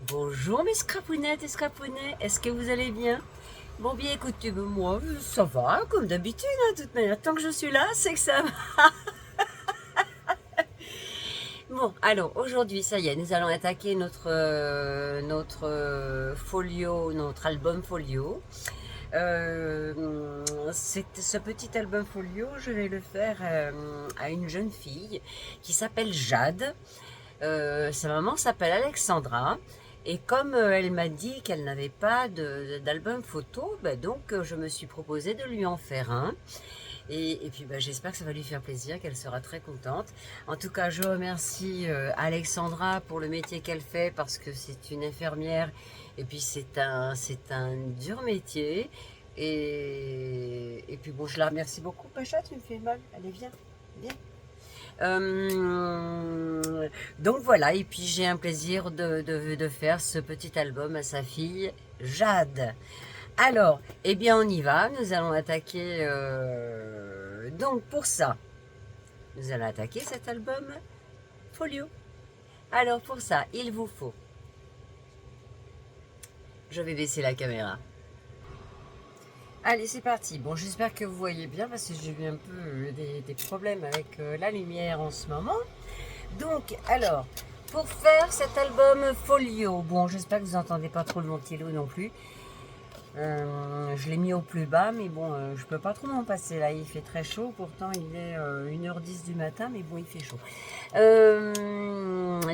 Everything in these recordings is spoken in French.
Bonjour mes scrapounettes et scrapounets, est-ce que vous allez bien? Bon bien écoutez, moi ça va comme d'habitude, hein, de toute manière, tant que je suis là, c'est que ça va. Bon, alors aujourd'hui, ça y est, nous allons attaquer notre folio, notre album folio. Ce petit album folio, je vais le faire à une jeune fille qui s'appelle Jade. Sa maman s'appelle Alexandra. Et comme elle m'a dit qu'elle n'avait pas d'album photo, bah donc je me suis proposé de lui en faire un. Et puis bah, j'espère que ça va lui faire plaisir, qu'elle sera très contente. En tout cas, je remercie Alexandra pour le métier qu'elle fait parce que c'est une infirmière et puis c'est un dur métier. Et puis bon, je la remercie beaucoup. Pacha, tu me fais mal. Allez, viens, viens. Donc voilà, et puis j'ai un plaisir de faire ce petit album à sa fille Jade. Alors, eh bien on y va, nous allons attaquer... donc pour ça, nous allons attaquer cet album folio. Alors pour ça, il vous faut... Je vais baisser la caméra. Allez, c'est parti. Bon, j'espère que vous voyez bien parce que j'ai eu un peu des problèmes avec la lumière en ce moment. Donc, alors, pour faire cet album folio, bon, j'espère que vous n'entendez pas trop le ventilo non plus. Je l'ai mis au plus bas, mais bon, je peux pas trop m'en passer là. Il fait très chaud, pourtant il est 1h10 du matin, mais bon, il fait chaud.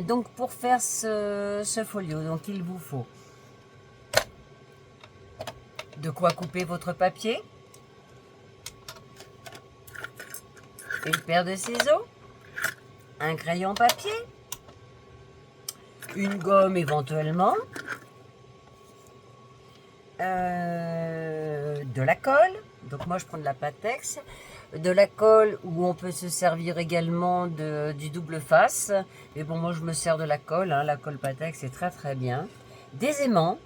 Donc, pour faire ce folio, donc il vous faut de quoi couper votre papier, une paire de ciseaux, un crayon papier, une gomme éventuellement, de la colle. Donc moi je prends de la Patex, de la colle où on peut se servir également du double face. Mais bon, moi je me sers de la colle, hein, la colle Patex c'est très très bien. Des aimants.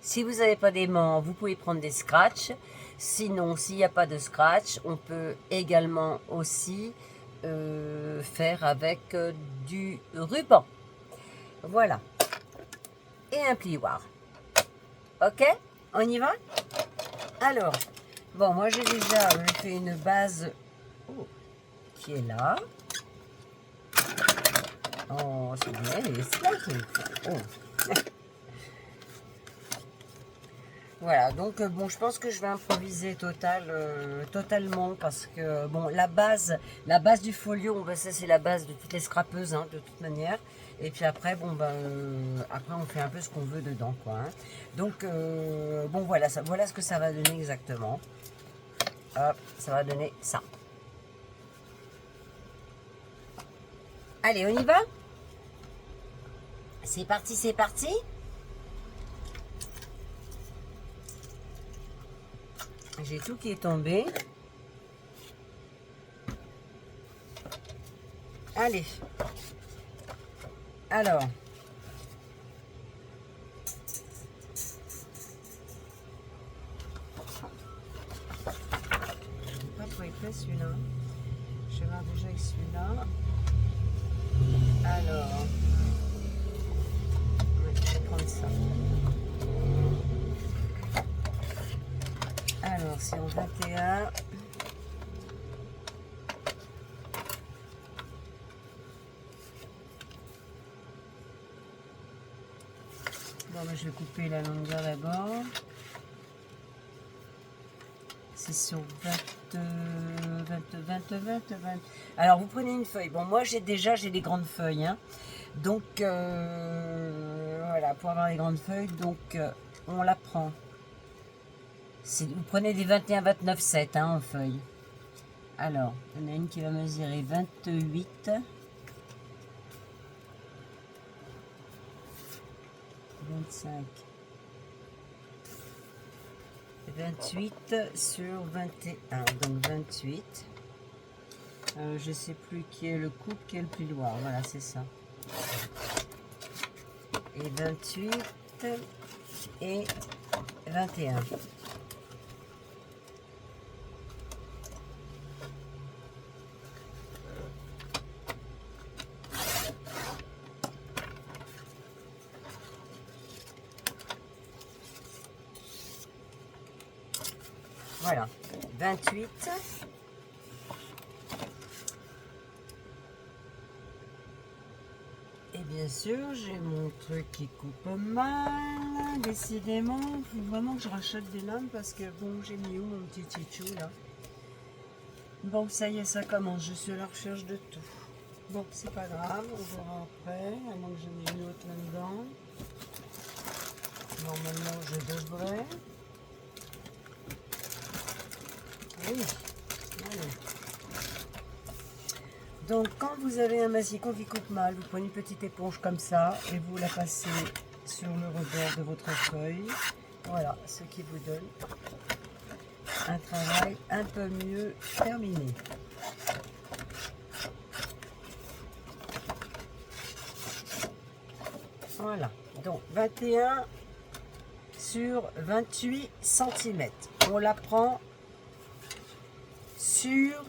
Si vous n'avez pas d'aimants, vous pouvez prendre des scratchs. Sinon, s'il n'y a pas de scratch, on peut également aussi faire avec du ruban. Voilà. Et un plioir. Ok? On y va? Alors, bon, moi j'ai déjà fait une base qui est là. Oh, c'est bien, elle est slack. Oh. Voilà, donc bon, je pense que je vais improviser totalement parce que bon, la base du folio, ça c'est la base de toutes les scrapeuses, hein, de toute manière. Et puis après, bon ben, après on fait un peu ce qu'on veut dedans, quoi. Hein. Donc bon, voilà, voilà ce que ça va donner exactement. Hop, ça va donner ça. Allez, on y va? C'est parti, c'est parti. J'ai tout qui est tombé. Allez. Alors. Je ne sais pas trop épais celui-là. Je vais voir déjà avec celui-là. Alors. Ouais, je vais prendre ça. Alors, c'est en 21. Bon, ben, je vais couper la longueur d'abord. C'est sur 20. Alors, vous prenez une feuille. Bon, moi, j'ai des grandes feuilles. Hein. Donc, voilà, pour avoir les grandes feuilles, donc, on la prend. Vous prenez des 21-29-7 hein, en feuilles. Alors, il y en a une qui va mesurer 28. 25. 28 sur 21. Donc 28. Je ne sais plus qui est le coupe, qui est le plioir. Voilà, c'est ça. Et 28 et 21. Voilà, 28. Et bien sûr, j'ai mon truc qui coupe mal. Décidément, il faut vraiment que je rachète des lames parce que bon, j'ai mis où mon petit tichou là? Bon, ça y est, ça commence. Je suis à la recherche de tout. Bon, c'est pas grave, on verra après, à moins que j'en ai une autre là-dedans. Normalement, je devrais. Oui, allez. Donc, quand vous avez un massicot qui coupe mal, vous prenez une petite éponge comme ça et vous la passez sur le rebord de votre feuille. Voilà, ce qui vous donne un travail un peu mieux terminé. Voilà, donc 21 sur 28 cm. On la prend sur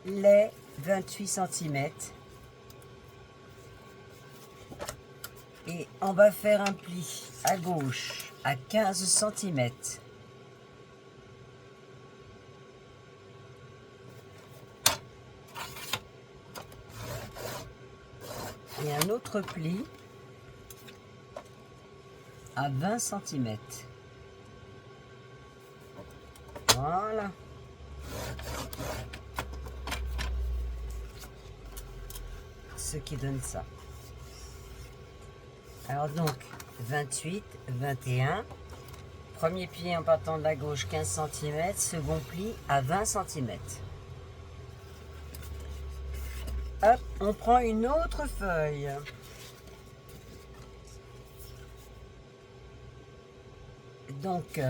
les 28 cm. Et on va faire un pli à gauche à 15 cm. Et un autre pli à 20 cm. Voilà. Ce qui donne ça. Alors donc, 28, 21. Premier pli en partant de la gauche, 15 cm. Second pli à 20 cm. Hop, on prend une autre feuille. Donc,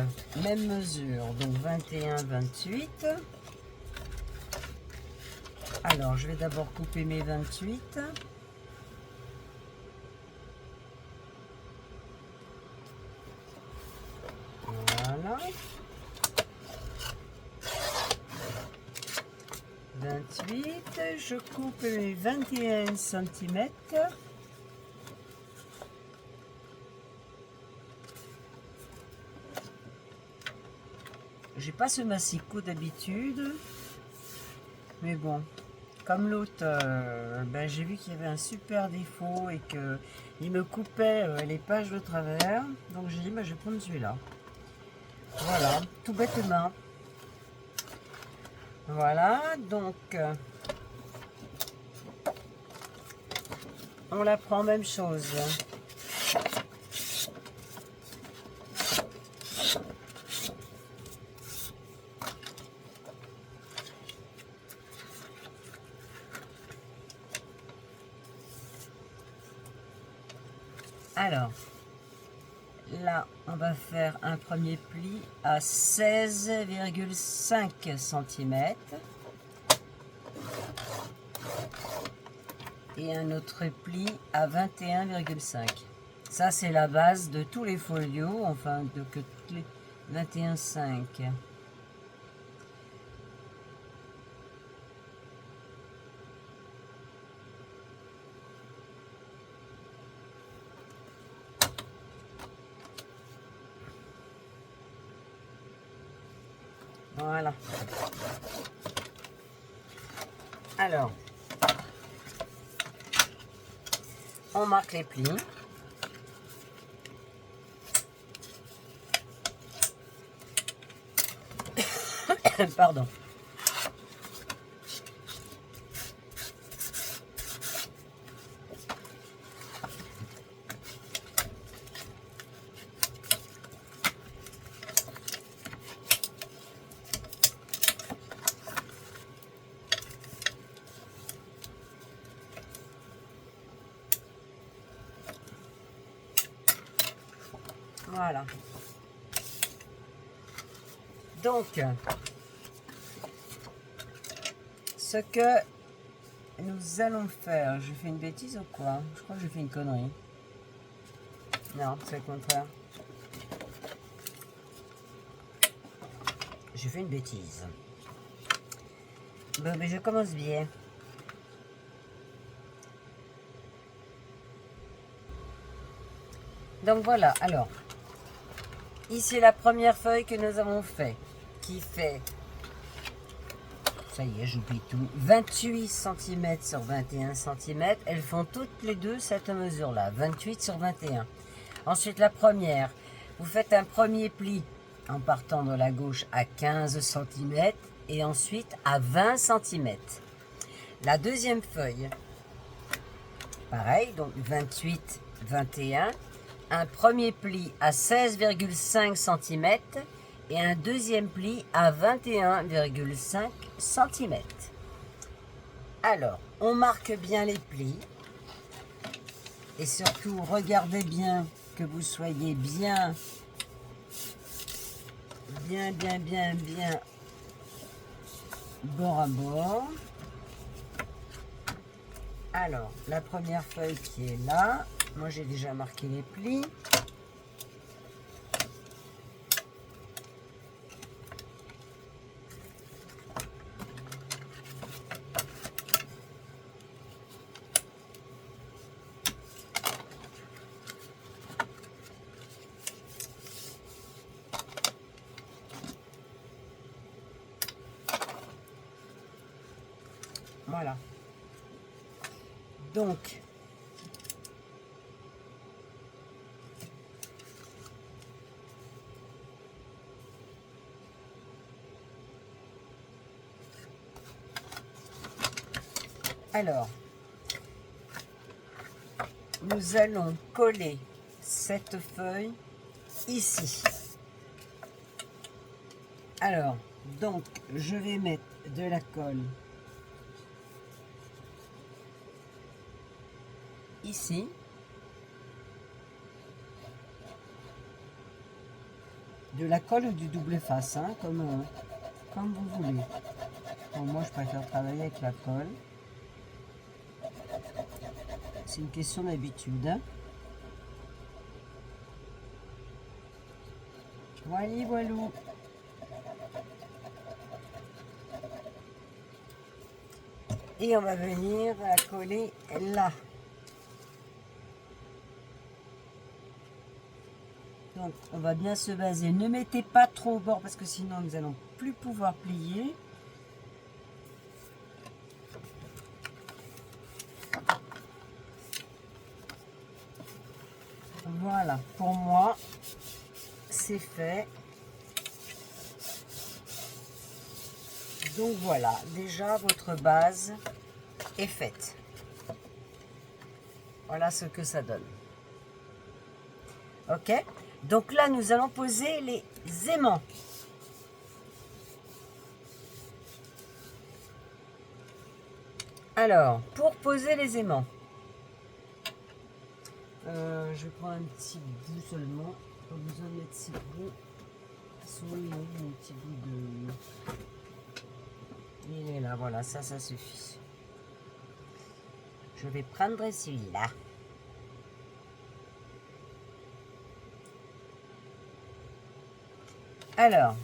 même mesure, donc 21, 28. Alors, je vais d'abord couper mes 28. Voilà. 28, je coupe mes 21 cm. J'ai pas ce massicot d'habitude, mais bon, comme l'autre, ben, j'ai vu qu'il y avait un super défaut et que il me coupait les pages de travers, donc j'ai dit ben, je vais prendre celui-là. Voilà, tout bêtement. Voilà, donc on la prend même chose. Alors, là, on va faire un premier pli à 16,5 cm. Et un autre pli à 21,5. Ça, c'est la base de tous les folios, enfin, de que les 21,5. Voilà. Alors, on marque les plis. Pardon. Voilà. Donc, ce que nous allons faire, je fais une bêtise ou quoi? Je crois que j'ai fait une connerie. Non, c'est le contraire. J'ai fait une bêtise. Bon, mais je commence bien. Donc voilà, alors, ici la première feuille que nous avons fait. qui fait, ça y est, j'oublie tout, 28 cm sur 21 cm. Elles font toutes les deux cette mesure-là, 28 sur 21. Ensuite, la première, vous faites un premier pli en partant de la gauche à 15 cm et ensuite à 20 cm. La deuxième feuille, pareil, donc 28, 21, un premier pli à 16,5 cm et un deuxième pli à 21,5 cm. Alors, on marque bien les plis et surtout regardez bien que vous soyez bien bord à bord. Alors, la première feuille qui est là, moi j'ai déjà marqué les plis. Voilà. Donc, alors, nous allons coller cette feuille ici. Alors, donc, je vais mettre de la colle ici. De la colle ou du double face, hein, comme vous voulez. Bon, moi, je préfère travailler avec la colle. C'est une question d'habitude. Hein. Voilà, voilà. Et on va venir la coller là. Donc, on va bien se baser. Ne mettez pas trop au bord parce que sinon, nous allons plus pouvoir plier. Voilà, pour moi, c'est fait. Donc voilà, déjà votre base est faite. Voilà ce que ça donne. Ok? Donc là, nous allons poser les aimants. Alors, pour poser les aimants, je prends un petit bout seulement. Pas besoin de mettre 6 bouts. Oui, un petit bout de... Il est là, voilà, ça suffit. Je vais prendre celui-là. Alors,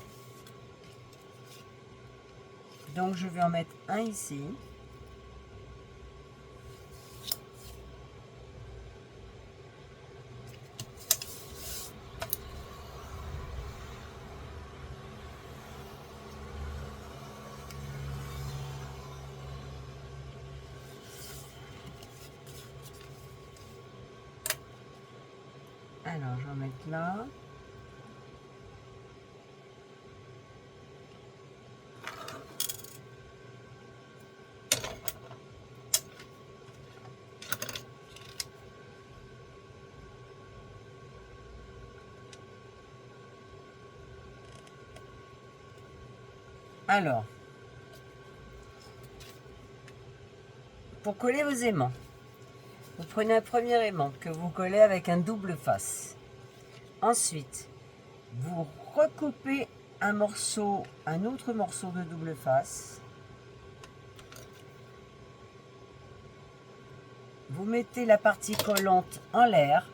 donc je vais en mettre un ici. Alors, je vais en mettre là. Alors, pour coller vos aimants, vous prenez un premier aimant que vous collez avec un double face. Ensuite, vous recoupez un autre morceau de double face. Vous mettez la partie collante en l'air.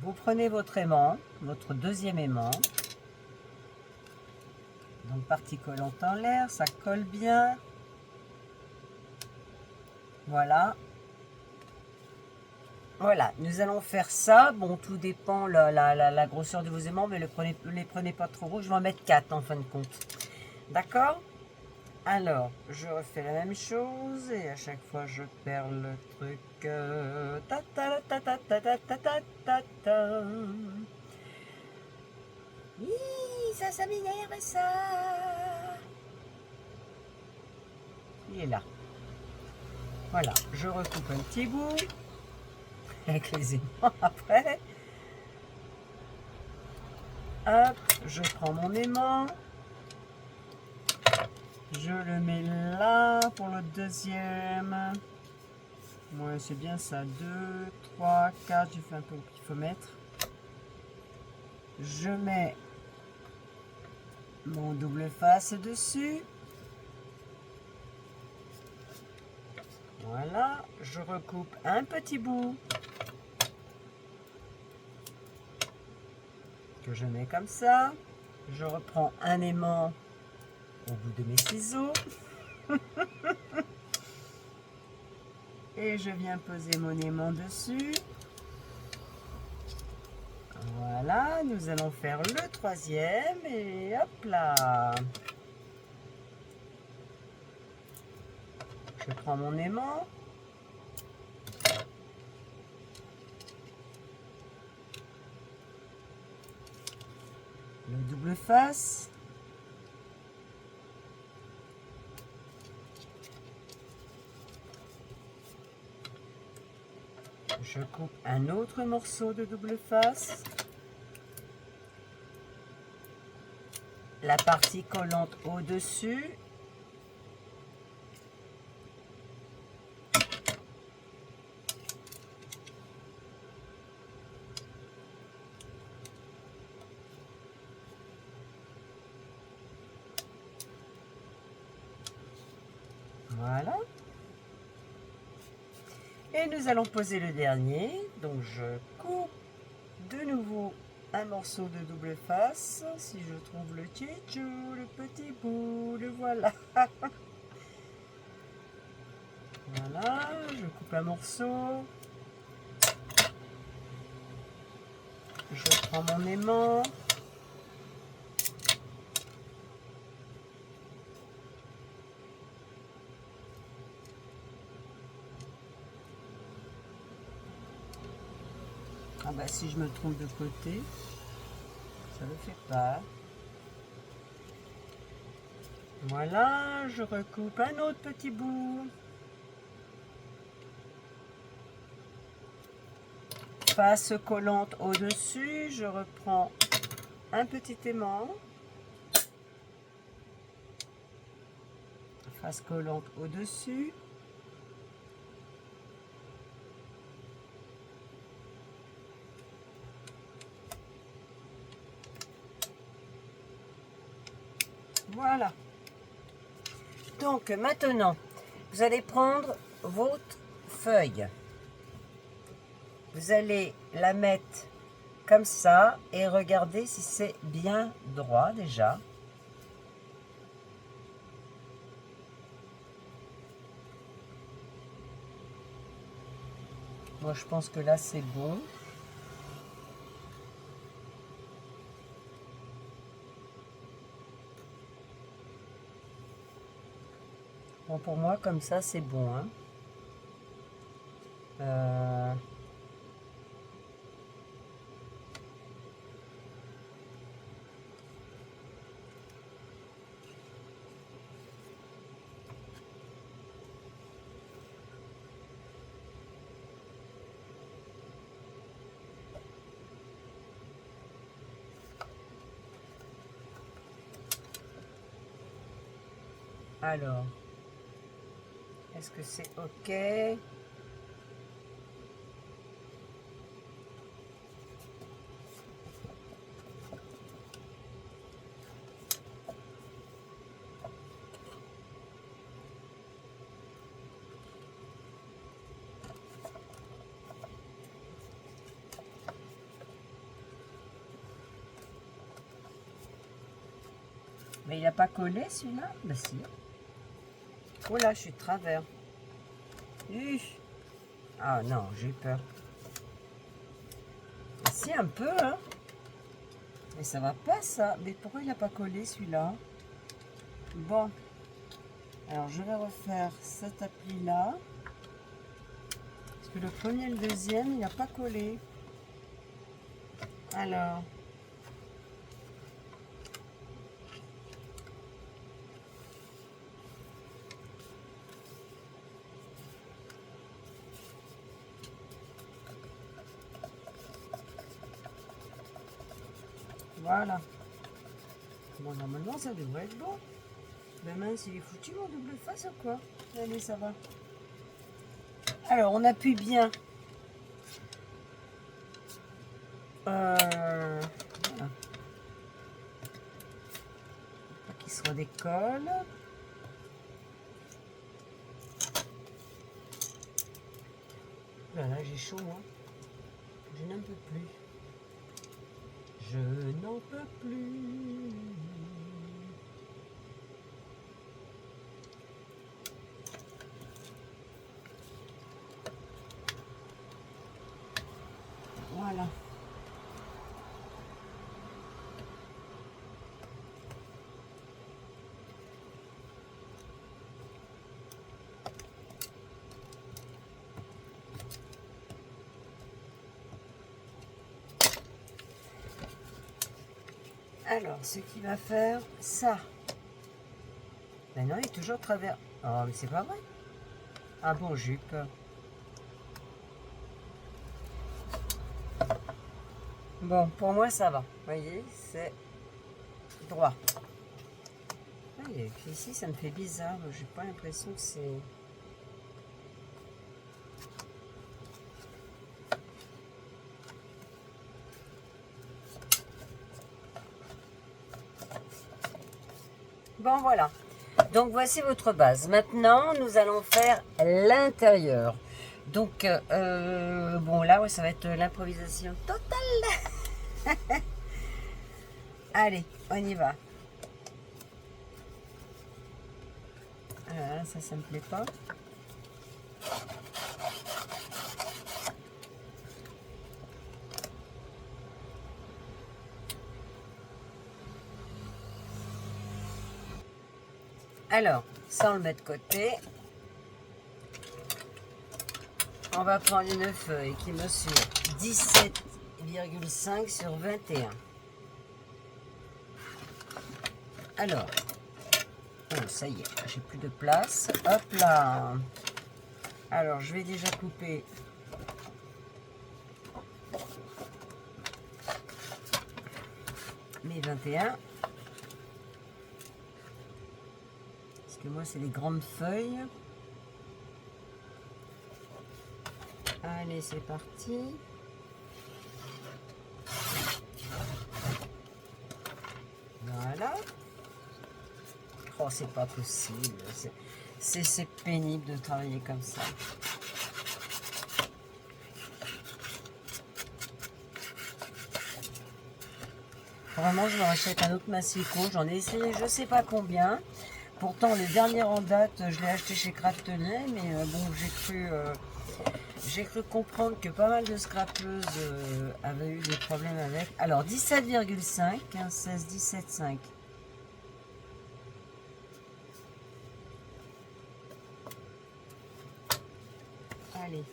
Vous prenez votre aimant, votre deuxième aimant. Donc partie collante en l'air, ça colle bien. Voilà. Voilà, nous allons faire ça. Bon, tout dépend la grosseur de vos aimants, mais les prenez pas trop gros. Je vais en mettre 4 en fin de compte. D'accord? Alors, je refais la même chose et à chaque fois je perds le truc. Ta ta ta ta ta ta ta ta ta ta. Oui, ça m'énerve ça. Il est là. Voilà, je recoupe un petit bout avec les aimants après. Hop, je prends mon aimant. Je le mets là pour le deuxième. Ouais, c'est bien ça. 2, 3, 4. J'ai fait un peu au pifomètre. Je mets mon double face dessus. Voilà. Je recoupe un petit bout que je mets comme ça. Je reprends un aimant au bout de mes ciseaux. Et je viens poser mon aimant dessus. Voilà, nous allons faire le troisième et hop là. Je prends mon aimant. Le double face. Je coupe un autre morceau de double face. La partie collante au-dessus. Voilà. Et nous allons poser le dernier. Donc je coupe de nouveau un morceau de double face. Si je trouve le tchitchou, le petit bout, le voilà. Voilà, je coupe un morceau. Je prends mon aimant. Ah bah si je me trompe de côté, ça ne fait pas. Voilà, je recoupe un autre petit bout. Face collante au-dessus, je reprends un petit aimant. Face collante au-dessus. Voilà. Donc maintenant, vous allez prendre votre feuille. Vous allez la mettre comme ça et regarder si c'est bien droit déjà. Moi je pense que là c'est bon. Bon, pour moi comme ça c'est bon. Hein. Alors, est-ce que c'est OK? Mais il n'a pas collé celui-là? Bah si. Oh là, je suis de travers. Ah non, j'ai peur. Si, un peu, hein. Mais ça va pas, ça. Mais pourquoi il n'a pas collé, celui-là? Bon. Alors, je vais refaire cet appli-là. Parce que le premier et le deuxième, il n'a pas collé. Alors... Voilà. Bon, normalement, ça devrait être bon. Ben mince, il est foutu en double face ou quoi? Allez, ça va. Alors, on appuie bien. Voilà. Pas qu'il se redécolle. Voilà, j'ai chaud, hein. Je n'en peux plus. Je n'en peux plus. Voilà. Alors, ce qui va faire ça. Ben non, il est toujours travers. Oh, mais c'est pas vrai. Ah bon, j'ai eu peur. Bon, pour moi, ça va. Vous voyez, c'est droit. Et puis ici, ça me fait bizarre. J'ai pas l'impression que c'est... Bon, voilà. Donc, voici votre base. Maintenant, nous allons faire l'intérieur. Donc, bon, là, ouais, ça va être l'improvisation totale. Allez, on y va. Ah, ça me plaît pas. Alors, ça on le met de côté. On va prendre une feuille qui mesure 17,5 sur 21. Alors, oh, ça y est, j'ai plus de place. Hop là. Alors, je vais déjà couper mes 21. Parce que moi, c'est les grandes feuilles. Allez, c'est parti. Voilà. Oh, c'est pas possible. C'est pénible de travailler comme ça. Vraiment, je me rachète un autre massicot. J'en ai essayé je sais pas combien. Pourtant, le dernier en date, je l'ai acheté chez Craftelier. Mais bon, j'ai cru comprendre que pas mal de scrapeuses avaient eu des problèmes avec. Alors, 17,5, 15, 16, 17,5. Allez.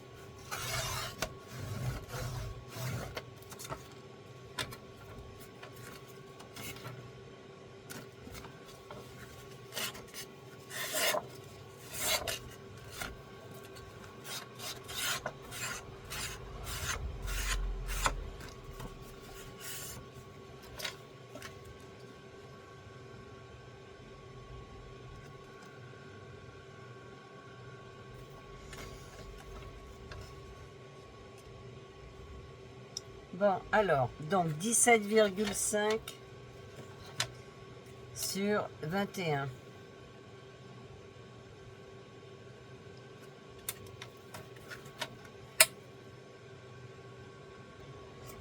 Bon, alors, donc 17,5 sur 21.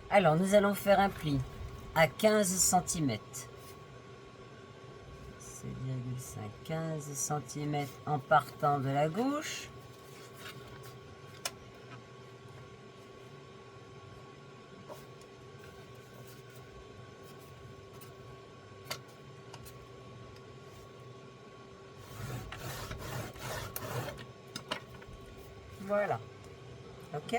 Alors, nous allons faire un pli à 15 cm. 7,5, 15 cm en partant de la gauche. Voilà. Ok.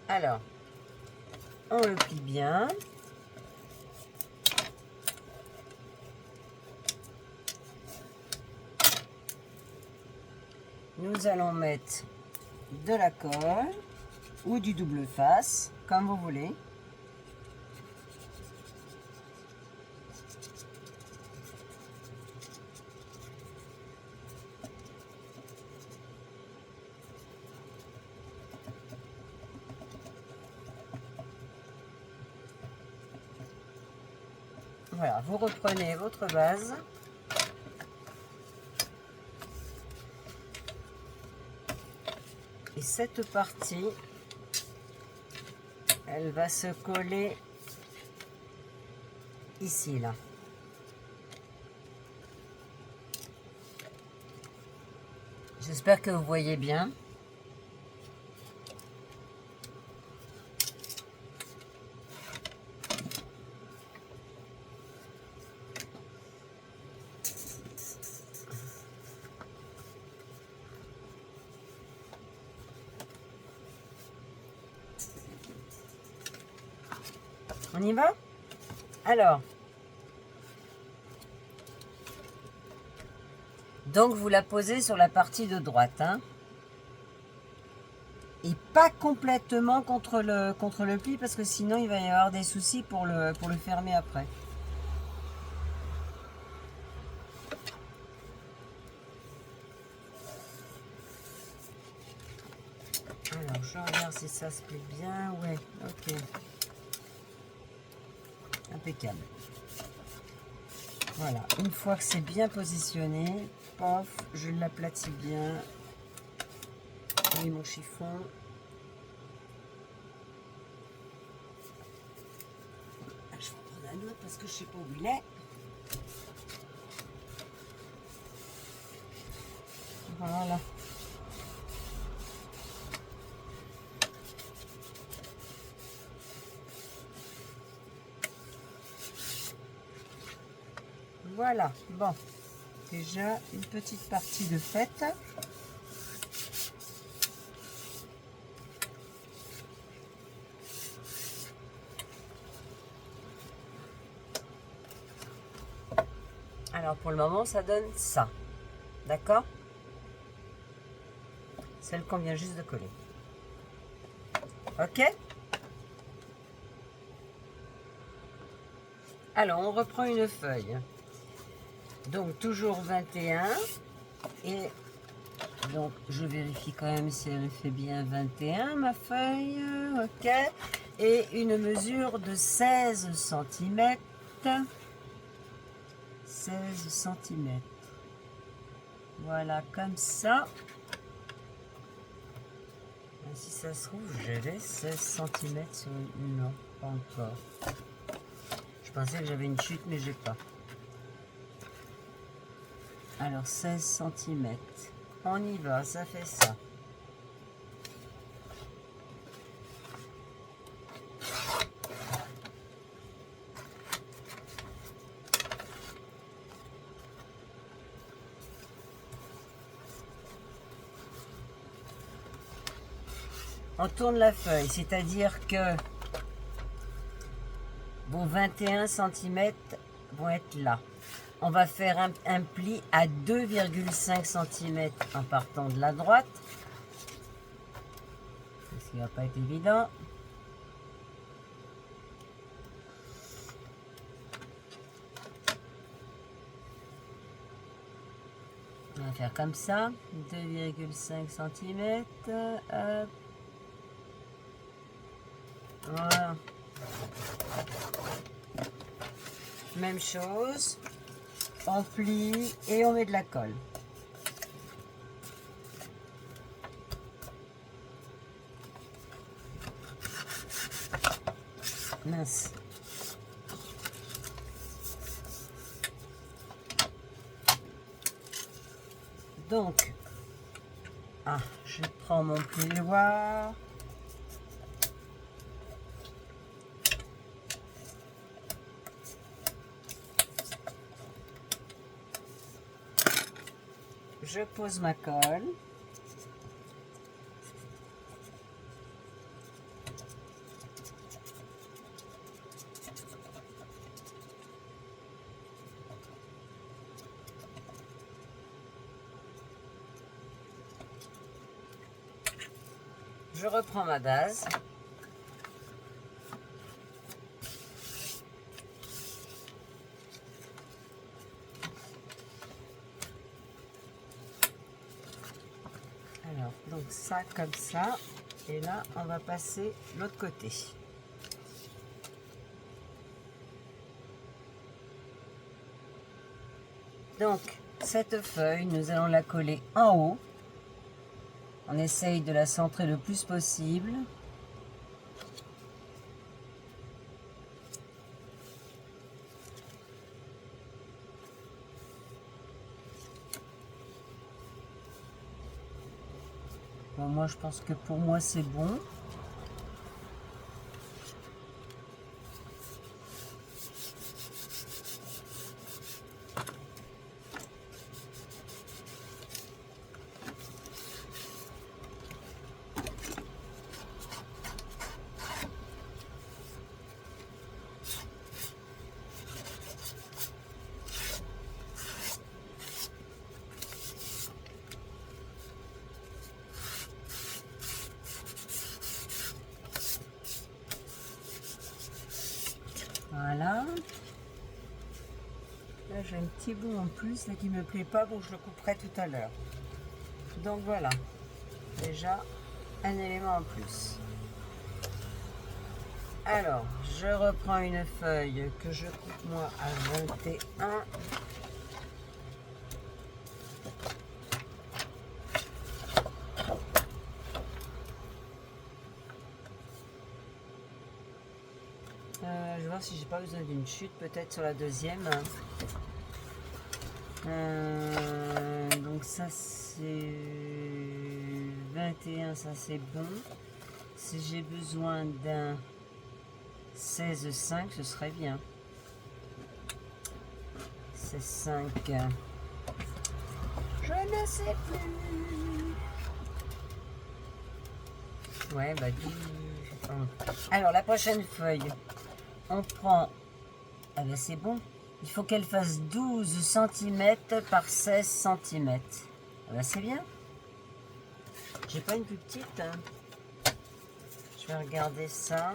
Alors, on le plie bien. Nous allons mettre de la colle ou du double face, comme vous voulez. Voilà, vous reprenez votre base. Et cette partie, elle va se coller ici, là. J'espère que vous voyez bien. On y va? Alors, donc vous la posez sur la partie de droite, hein, et pas complètement contre le pli, parce que sinon il va y avoir des soucis pour le fermer après. Alors, je regarde si ça se plie bien. Ouais, ok. Impeccable. Voilà, une fois que c'est bien positionné, pof, je l'aplatis bien. Et mon chiffon. Je vais en prendre un autre parce que je ne sais pas où il est. Voilà. Voilà, bon, déjà une petite partie de faite. Alors pour le moment, ça donne ça, d'accord? Celle qu'on vient juste de coller. Ok? Alors, on reprend une feuille. Donc, toujours 21. Et donc, je vérifie quand même si elle fait bien 21, ma feuille. Ok. Et une mesure de 16 cm. 16 cm. Voilà, comme ça. Et si ça se trouve, j'avais 16 cm sur une... Non, pas encore. Je pensais que j'avais une chute, mais j'ai pas. Alors 16 cm. On y va, ça fait ça. On tourne la feuille, c'est-à-dire que vos 21 cm vont être là. On va faire un pli à 2,5 cm en partant de la droite. Ce qui ne va pas être évident. On va faire comme ça. 2,5 cm. Voilà. Même chose. On plie et on met de la colle. Mince. Donc, je prends mon plioir. je pose ma colle. Je reprends ma base. Alors, donc ça comme ça. Et là, on va passer l'autre côté. Donc, cette feuille, nous allons la coller en haut. On essaye de la centrer le plus possible. Bon, moi, je pense que pour moi, c'est bon. Voilà. Là, j'ai un petit bout en plus là, qui ne me plaît pas, donc je le couperai tout à l'heure. Donc voilà, déjà un élément en plus. Alors, je reprends une feuille que je coupe moi à 21. Je vais voir si j'ai pas besoin d'une chute, peut-être sur la deuxième. Donc ça c'est 21, ça c'est bon. Si j'ai besoin d'un 16,5, ce serait bien. 16,5. Je ne sais plus. Ouais, bah 12. Alors la prochaine feuille, on prend. Ah ben c'est bon. Il faut qu'elle fasse 12 cm par 16 cm. Ah ben c'est bien. J'ai pas une plus petite. Hein. Je vais regarder ça.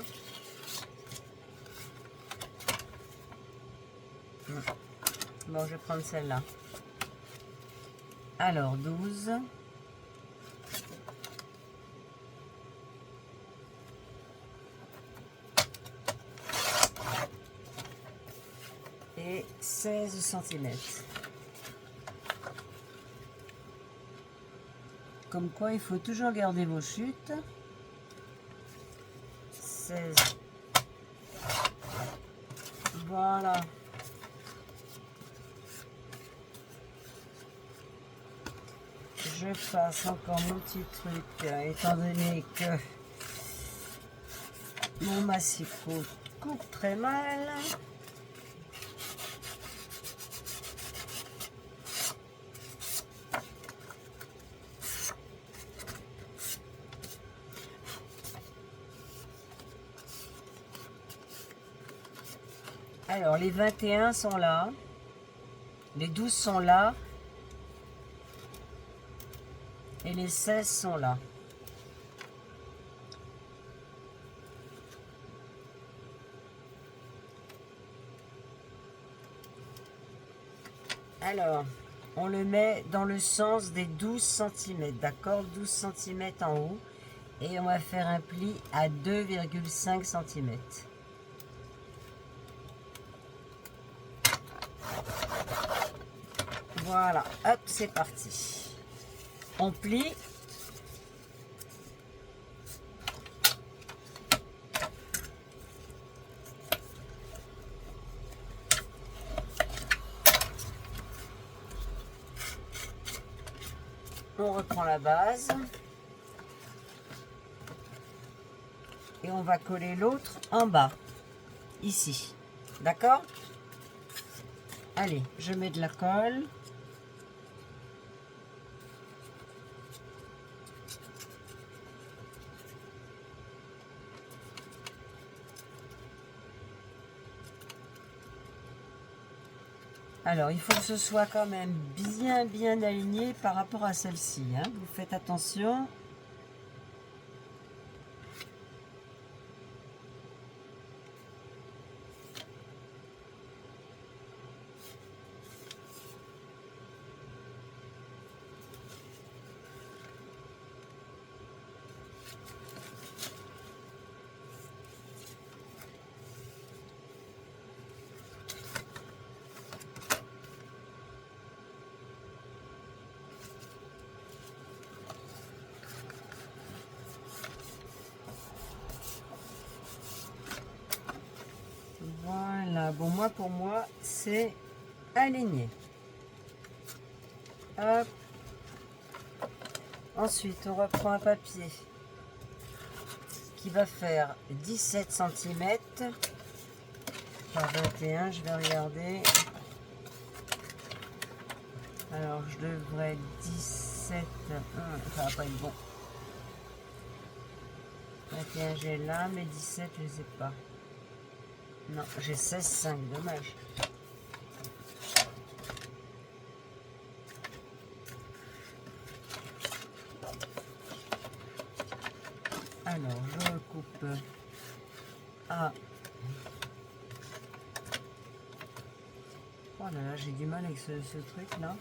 Bon, je vais prendre celle-là. Alors, 12. Et 16 cm. Comme quoi, il faut toujours garder vos chutes. 16. Voilà. Je passe encore mon petit truc, étant donné que mon massifou coupe très mal. Alors, les 21 sont là. Les 12 sont là. Et les 16 sont là. Alors, on le met dans le sens des 12 cm, d'accord? 12 cm en haut. Et on va faire un pli à 2,5 cm. Voilà, hop, c'est parti. On plie. On reprend la base. Et on va coller l'autre en bas. Ici. D'accord? Allez, je mets de la colle. Alors, il faut que ce soit quand même bien aligné par rapport à celle-ci, hein. Vous faites attention. Voilà, bon, pour moi, c'est aligné. Hop. Ensuite, on reprend un papier qui va faire 17 cm par 21, je vais regarder. Alors, je devrais 17, ça va pas être bon. 21, j'ai là, mais 17, je ne sais pas. Non, j'ai 16,5, dommage. Alors, je coupe à... Oh là là, j'ai du mal avec ce truc là.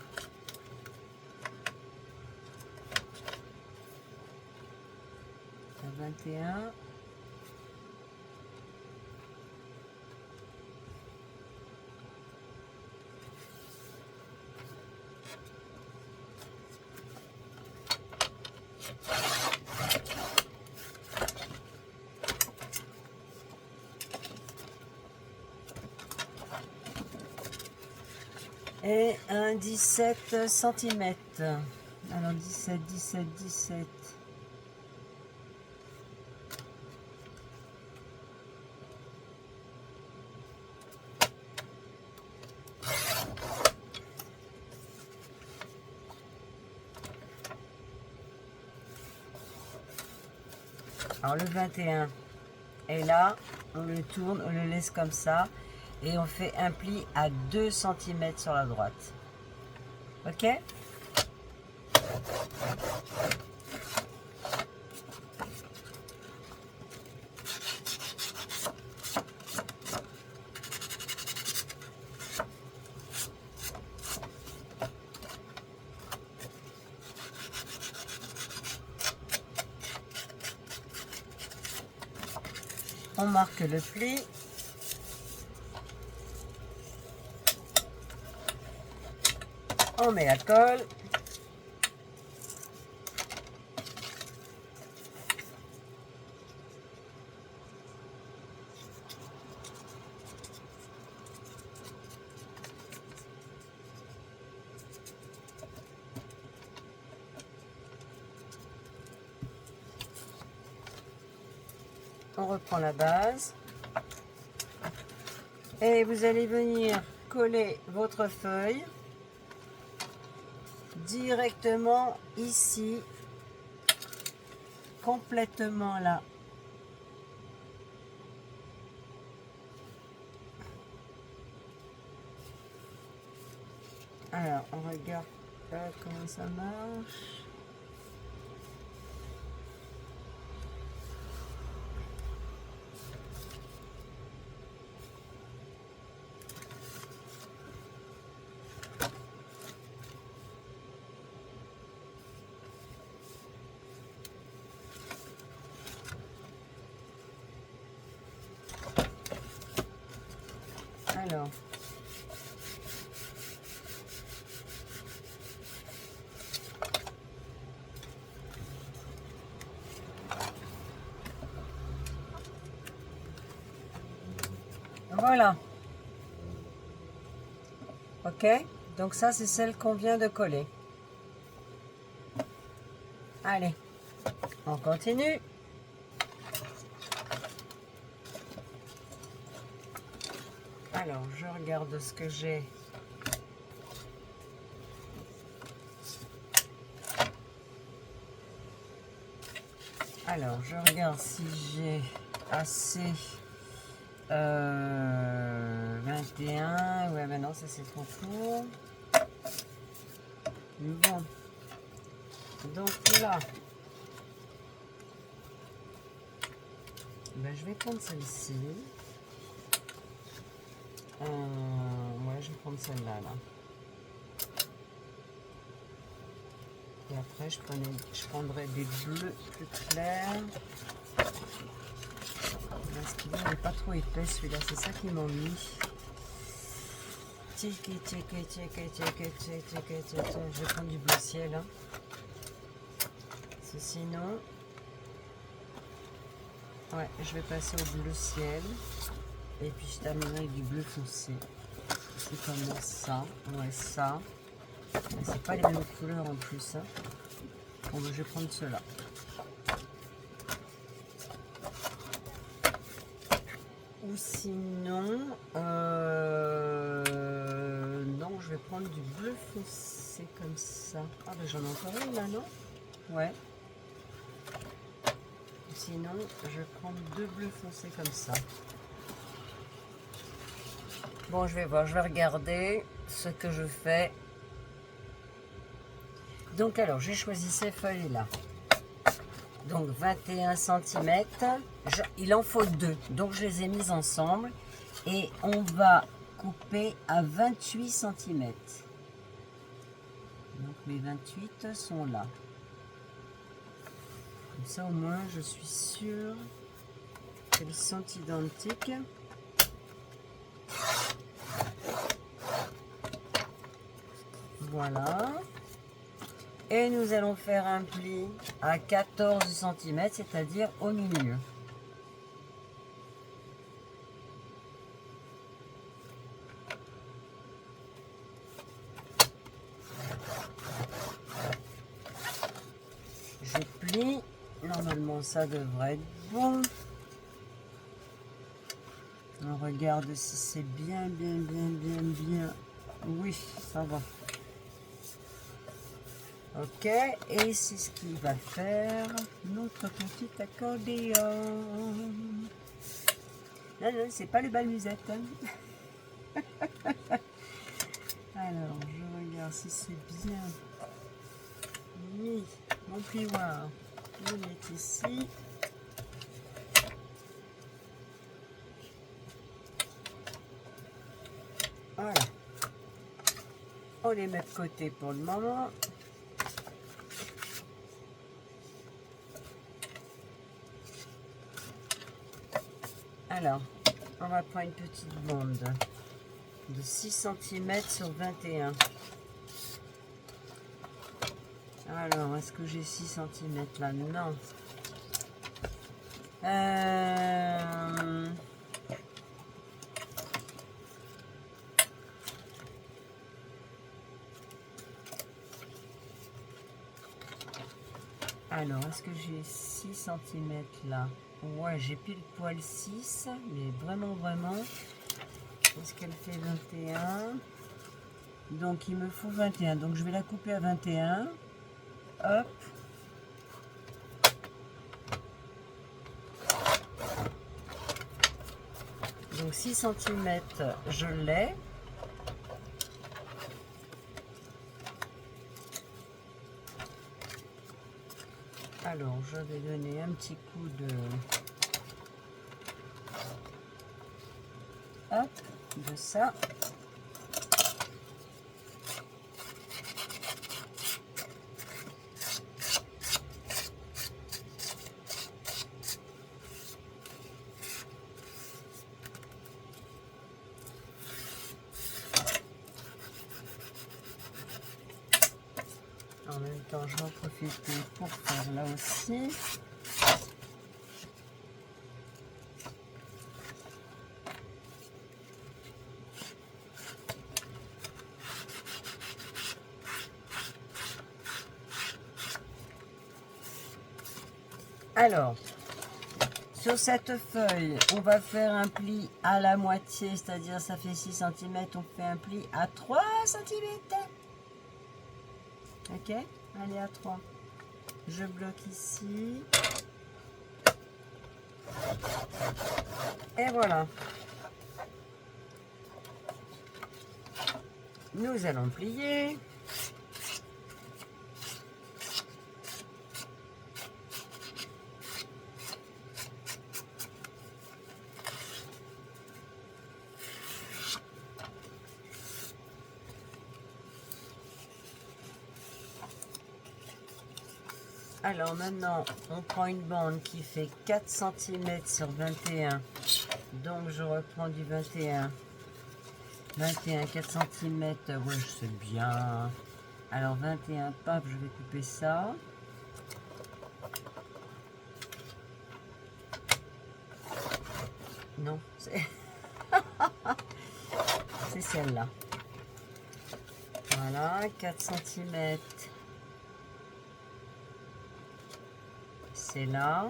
À 21. Et un 17 cm. Alors 17. Alors le 21 est là, on le tourne, on le laisse comme ça et on fait un pli à 2 cm sur la droite. Ok? On marque le pli. On met la colle. On reprend la base. Et vous allez venir coller votre feuille directement ici, complètement là. Alors, on regarde comment ça marche. Alors, voilà. Ok, donc ça c'est celle qu'on vient de coller. Allez, on continue. Alors, je regarde ce que j'ai. Alors, je regarde si j'ai assez 21. Ouais, Ouais, mais non, ça c'est trop court. Bon. Donc là, ben, je vais prendre celle-ci. Ouais, je vais prendre celle-là. Là. Et après, je prendrai des bleus plus clairs. Parce qu'il n'est pas trop épais celui-là, c'est ça qui m'ennuie. Je vais prendre du bleu ciel. Hein. Sinon, ouais, je vais passer au bleu ciel. Et puis je terminerai avec du bleu foncé. C'est comme ça. Ouais, ça. C'est pas les mêmes couleurs en plus. Hein. Bon, ben, je vais prendre ceux-là. Ou sinon, non, je vais prendre du bleu foncé comme ça. Ah ben j'en ai encore une là, non? Ouais. Sinon, je vais prendre deux bleus foncés comme ça. Bon, je vais voir, je vais regarder ce que je fais. Donc alors, j'ai choisi ces feuilles-là. Donc 21 cm. Il en faut deux. Donc je les ai mises ensemble. Et on va couper à 28 cm. Donc mes 28 sont là. Comme ça au moins je suis sûre qu'elles sont identiques. Voilà. Et nous allons faire un pli à 14 cm, c'est-à-dire au milieu. Je plie. Normalement, ça devrait être bon. On regarde si c'est bien. Oui, ça va. Ok, et c'est ce qui va faire notre petit accordéon. Non, c'est pas le bal musette. Hein. Alors, je regarde si c'est bien. Oui, mon plioir, il est ici. Voilà. On les met de côté pour le moment. Alors, on va prendre une petite bande de 6 cm sur 21. Alors, est-ce que j'ai 6 cm là? Non. Alors, est-ce que j'ai 6 cm là? Ouais, j'ai pile poil 6, mais vraiment. Est-ce qu'elle fait 21? Donc, il me faut 21. Donc, je vais la couper à 21. Hop. Donc, 6 cm, je l'ai. Alors, je vais donner un petit coup de... Hop, de ça. En même temps, je vais en profiter pour faire là aussi. Alors, sur cette feuille, on va faire un pli à la moitié, c'est-à-dire ça fait 6 cm, on fait un pli à 3 cm. Ok, allez à 3. Je bloque ici. Et voilà. Nous allons plier. Alors maintenant, on prend une bande qui fait 4 cm sur 21. Donc je reprends du 21. 21, 4 cm, ouais, je sais bien. Alors 21, paf, je vais couper ça. Non, c'est c'est celle-là. Voilà, 4 cm. C'est là.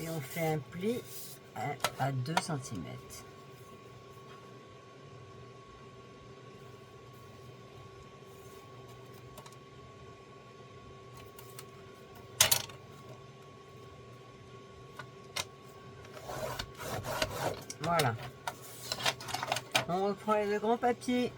Et on fait un pli à 2 cm. Voilà. On reprend les deux grands papiers.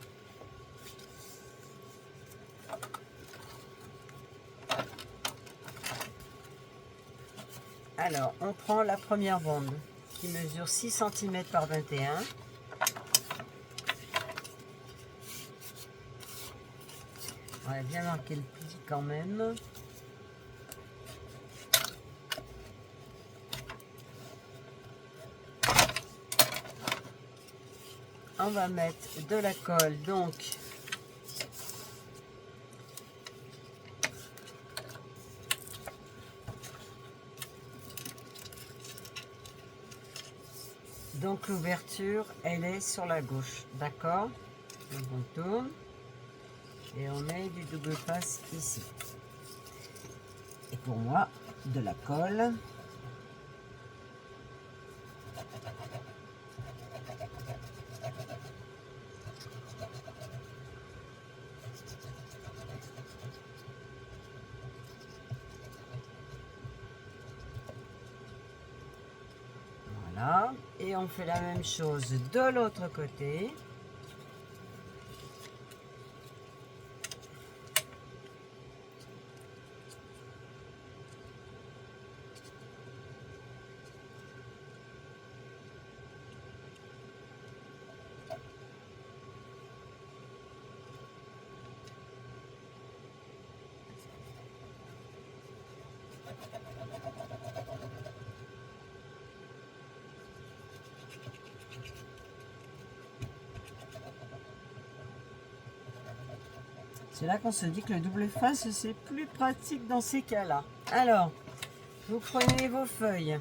Alors, on prend la première bande qui mesure 6 cm par 21. On va bien marquer le pli quand même. On va mettre de la colle, donc l'ouverture, elle est sur la gauche, d'accord? Donc on tourne et on met du double face ici. Et pour moi, de la colle. Voilà, et on fait la même chose de l'autre côté. C'est là qu'on se dit que le double face, c'est plus pratique dans ces cas-là. Alors, vous prenez vos feuilles.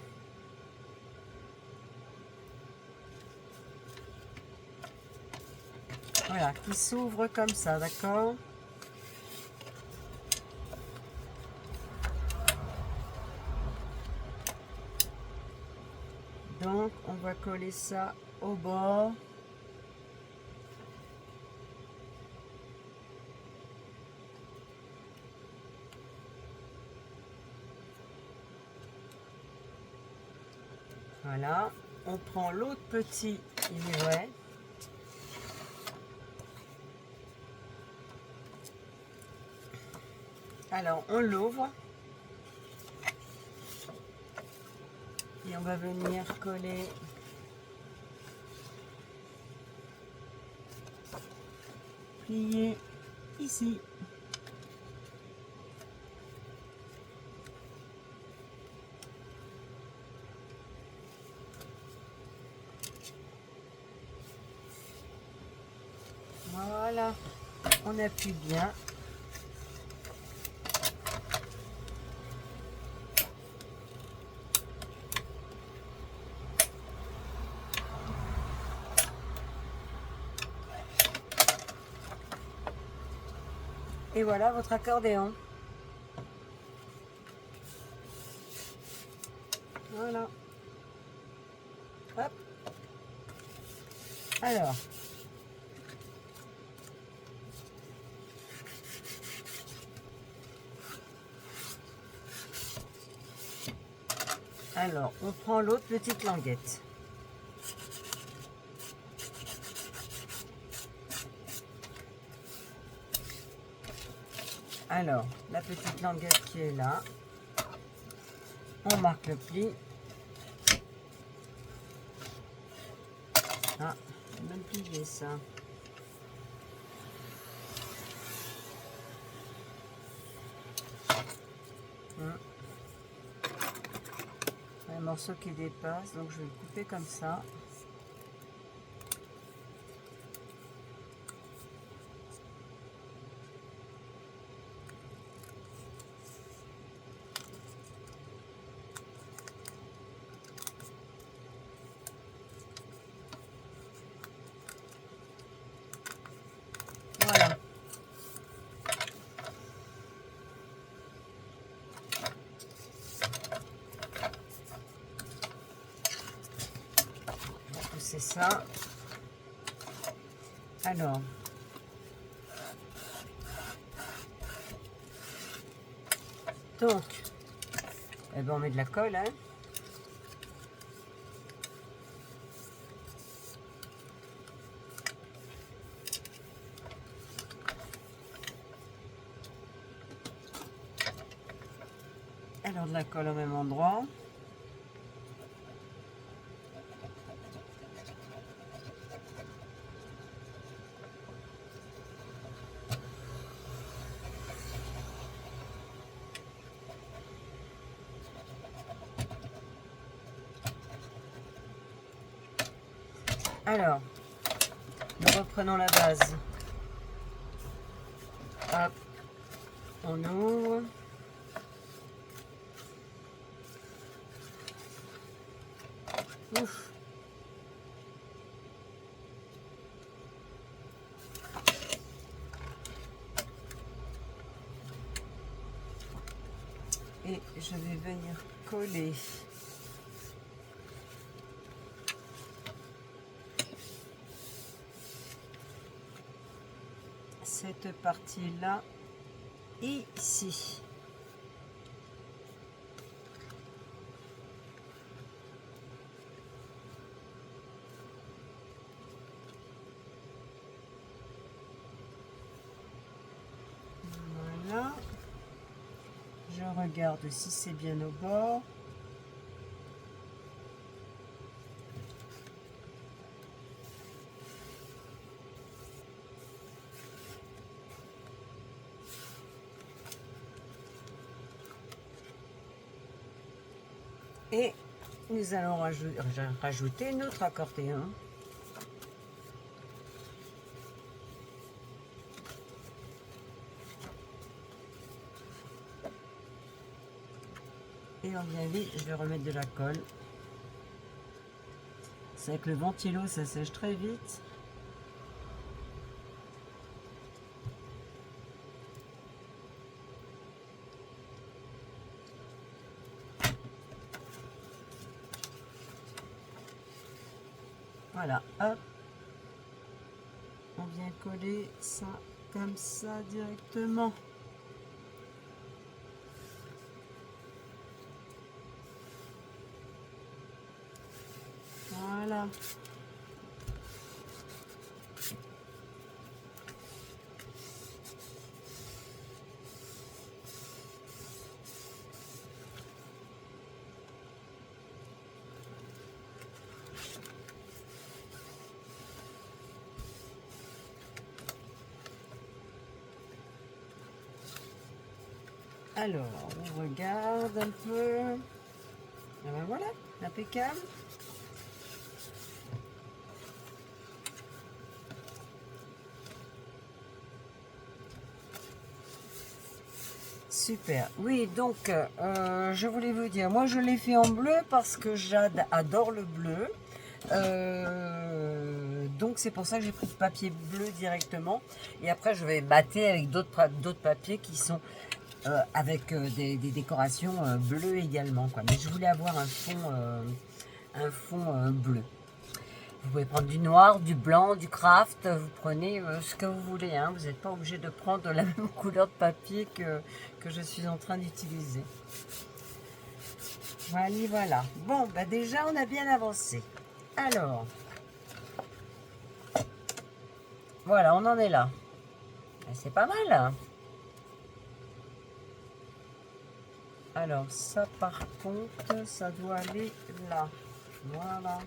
Voilà, qui s'ouvrent comme ça, d'accord? Donc, on va coller ça au bord. Voilà, on prend l'autre petit livret. Alors, on l'ouvre. Et on va venir coller plier ici. Voilà, on appuie bien. Et voilà votre accordéon. Voilà. Hop. Alors, on prend l'autre petite languette. Alors, la petite languette qui est là. On marque le pli. Ah, j'ai même plié ça. Un morceau qui dépasse, donc je vais le couper comme ça. Voilà. On va pousser ça. Alors. Donc, eh ben on met de la colle, hein. Alors de la colle au même endroit. Alors, nous reprenons la base. Hop, on ouvre. Ouf. Et je vais venir coller cette partie-là ici. Voilà. Je regarde si c'est bien au bord. Et nous allons rajouter notre accordéon. Et on vient vite, je vais remettre de la colle. C'est avec le ventilo, ça sèche très vite. Voilà, hop. On vient coller ça comme ça directement. Voilà. Alors, on regarde un peu. Et ben voilà, impeccable. Super. Oui, donc, je voulais vous dire, moi je l'ai fait en bleu parce que Jade adore le bleu. Donc c'est pour ça que j'ai pris du papier bleu directement. Et après, je vais mater avec d'autres papiers qui sont avec des décorations bleues également, quoi. Mais je voulais avoir un fond bleu. Vous pouvez prendre du noir, du blanc, du craft, vous prenez ce que vous voulez, hein. Vous n'êtes pas obligé de prendre la même couleur de papier que je suis en train d'utiliser. Voilà, voilà. Bon, bah déjà on a bien avancé. Alors, voilà, on en est là. C'est pas mal, hein. Alors ça par contre, ça doit aller là. Voilà.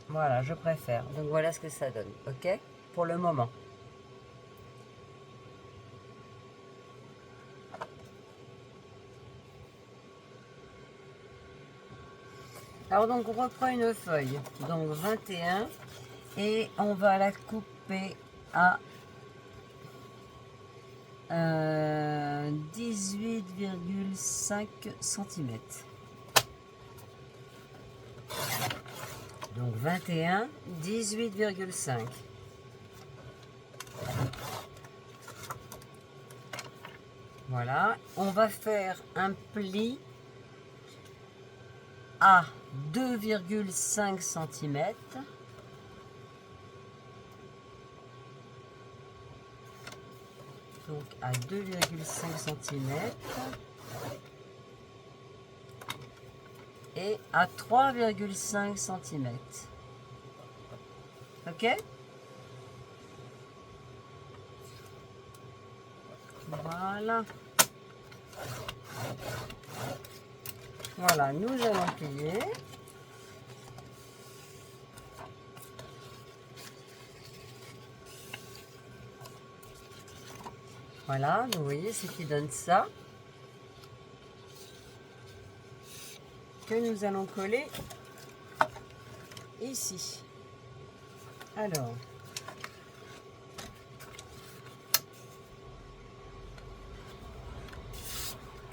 Voilà, je préfère. Donc voilà ce que ça donne, ok? Pour le moment. Alors donc on reprend une feuille, donc 21, et on va la couper à 18,5 cm. Donc 21, 18,5. Voilà, on va faire un pli à 2,5 cm. Donc à 2,5 cm. Et à 3,5 cm. Ok? Voilà. Voilà, nous allons plier. Voilà, vous voyez ce qui donne ça. Que nous allons coller ici. Alors,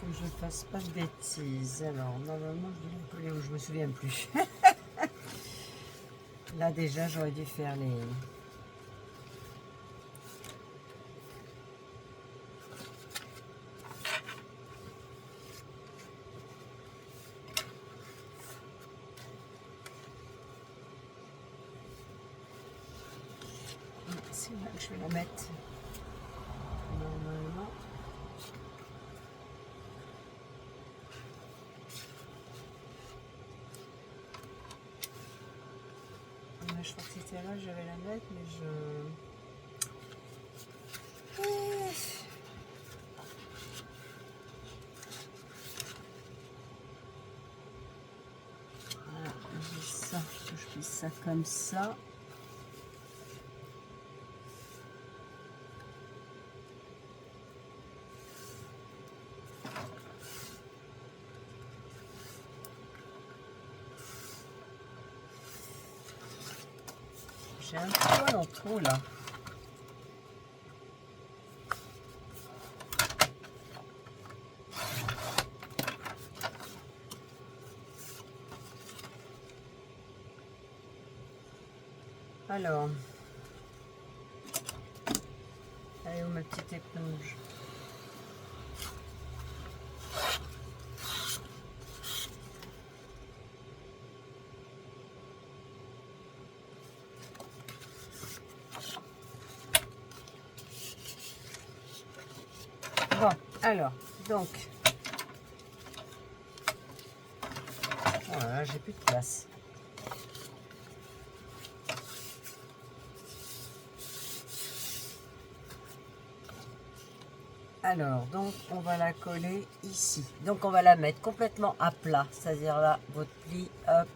que je ne fasse pas de bêtises. Alors, normalement, je devais coller où je me souviens plus. Là, déjà, j'aurais dû faire les... C'est là que je vais la mettre. Normalement. Je crois que c'était là, je vais la mettre, mais je... Voilà, j'ai ça, je fais ça comme ça. J'ai un poil en trop là. Alors, allez où ma petite éponge? Bon, alors, donc, voilà, j'ai plus de place. Alors, donc, on va la coller ici. Donc, on va la mettre complètement à plat. C'est-à-dire là, votre pli, hop,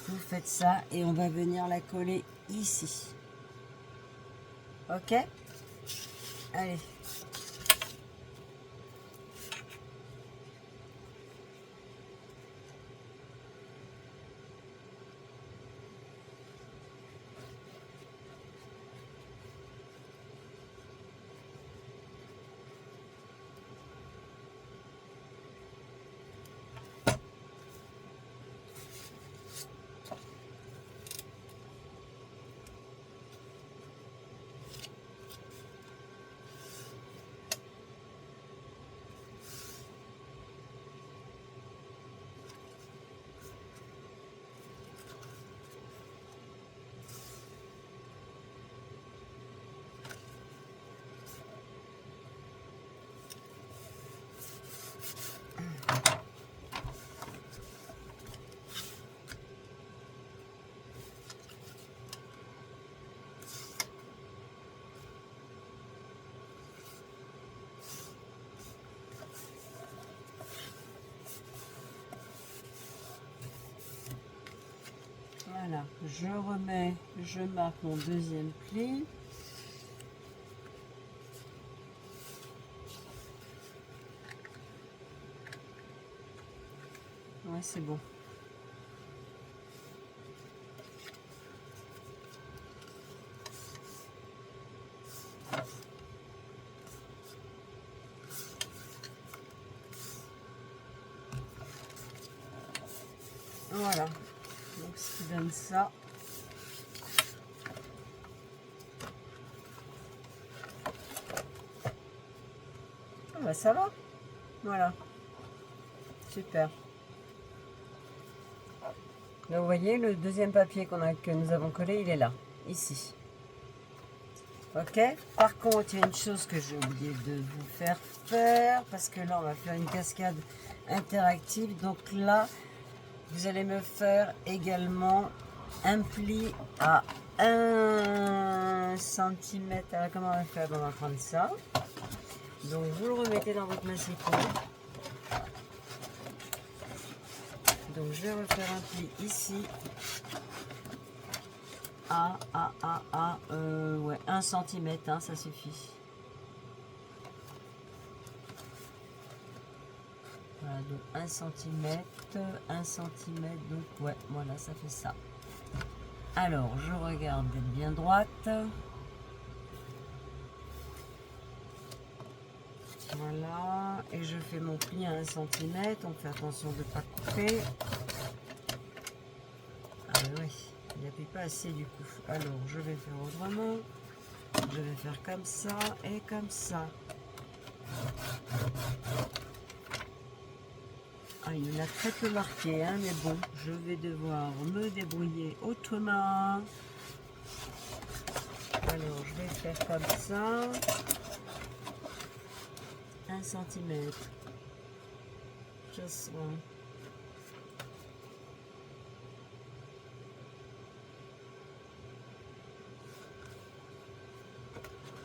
vous faites ça et on va venir la coller ici. Ok? Allez. Voilà, je marque mon deuxième pli. Ouais, c'est bon. Voilà, donc ce qui donne ça. Ah bah ça va, voilà, super. Là, vous voyez, le deuxième papier que nous avons collé, il est là, ici. Ok. Par contre, il y a une chose que j'ai oublié de vous faire, parce que là, on va faire une cascade interactive. Donc là, vous allez me faire également un pli à 1 cm. Alors, comment on va faire? On va prendre ça. Donc, vous le remettez dans votre massicot. Donc, je vais refaire un pli ici. Ouais, 1 cm, hein, ça suffit. Voilà, donc 1 cm, 1 cm, donc ouais, voilà, ça fait ça. Alors, je regarde d'être bien droite. Voilà, et je fais mon pli à 1 cm, on fait attention de ne pas couper. Ah oui, il n'y a plus pas assez du coup. Alors, je vais faire autrement. Je vais faire comme ça et comme ça. Ah, il y en a très peu marqué, hein, mais bon, je vais devoir me débrouiller autrement. Alors, je vais faire comme ça. 1 cm. Just one.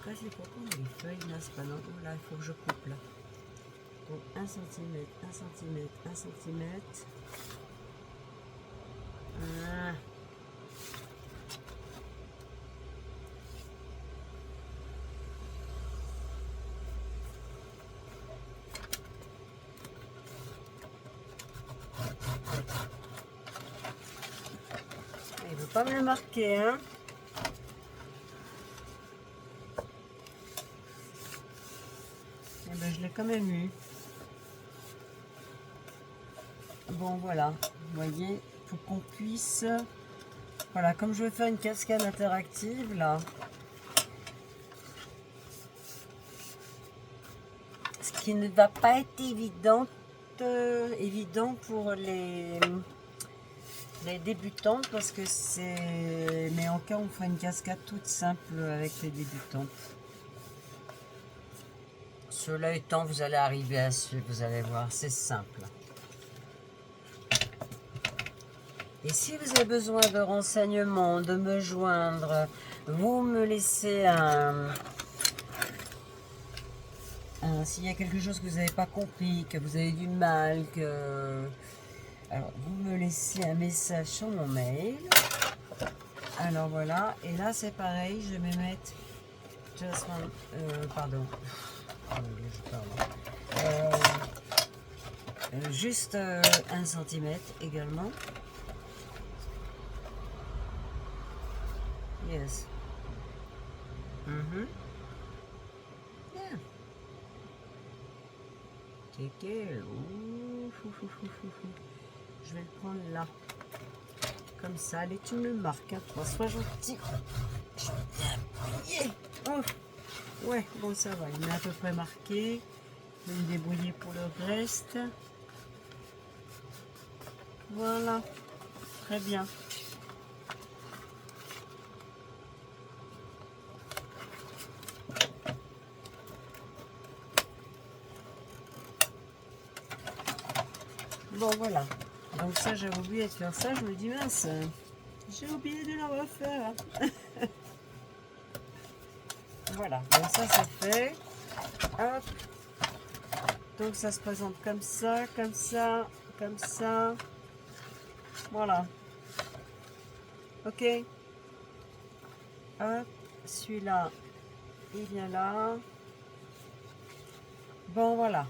C'est pourquoi les feuilles là, c'est pas non. Là, il faut que je coupe là. Donc 1 cm, 1 cm, 1 cm. Ah. Il ne veut pas me le marquer, hein. Et ben, je l'ai quand même eu. Bon, voilà, vous voyez, pour qu'on puisse... Voilà, comme je vais faire une cascade interactive, là, ce qui ne va pas être évident pour les débutantes, parce que c'est... Mais en cas, on fera une cascade toute simple avec les débutantes. Cela étant, vous allez arriver à suivre, vous allez voir, c'est simple. Et si vous avez besoin de renseignements, de me joindre, vous me laissez s'il y a quelque chose que vous n'avez pas compris, que vous avez du mal, alors vous me laissez un message sur mon mail. Alors voilà, et là c'est pareil, je vais mettre juste 1 cm également. Yes. Yeah. Je vais le prendre là. Comme ça. Allez, tu me le marques. Hein. Toi, sois gentil. Je vais bien appuyer. Oh. Ouais, bon, ça va. Il est à peu près marqué. Je vais me débrouiller pour le reste. Voilà. Très bien. Bon, voilà. Donc ça, j'avais oublié de faire ça. Je me dis, mince, j'ai oublié de le refaire. Voilà. Donc ça, c'est fait. Hop. Donc ça se présente comme ça, comme ça, comme ça. Voilà. Ok. Hop, celui-là, il vient là. Bon, voilà.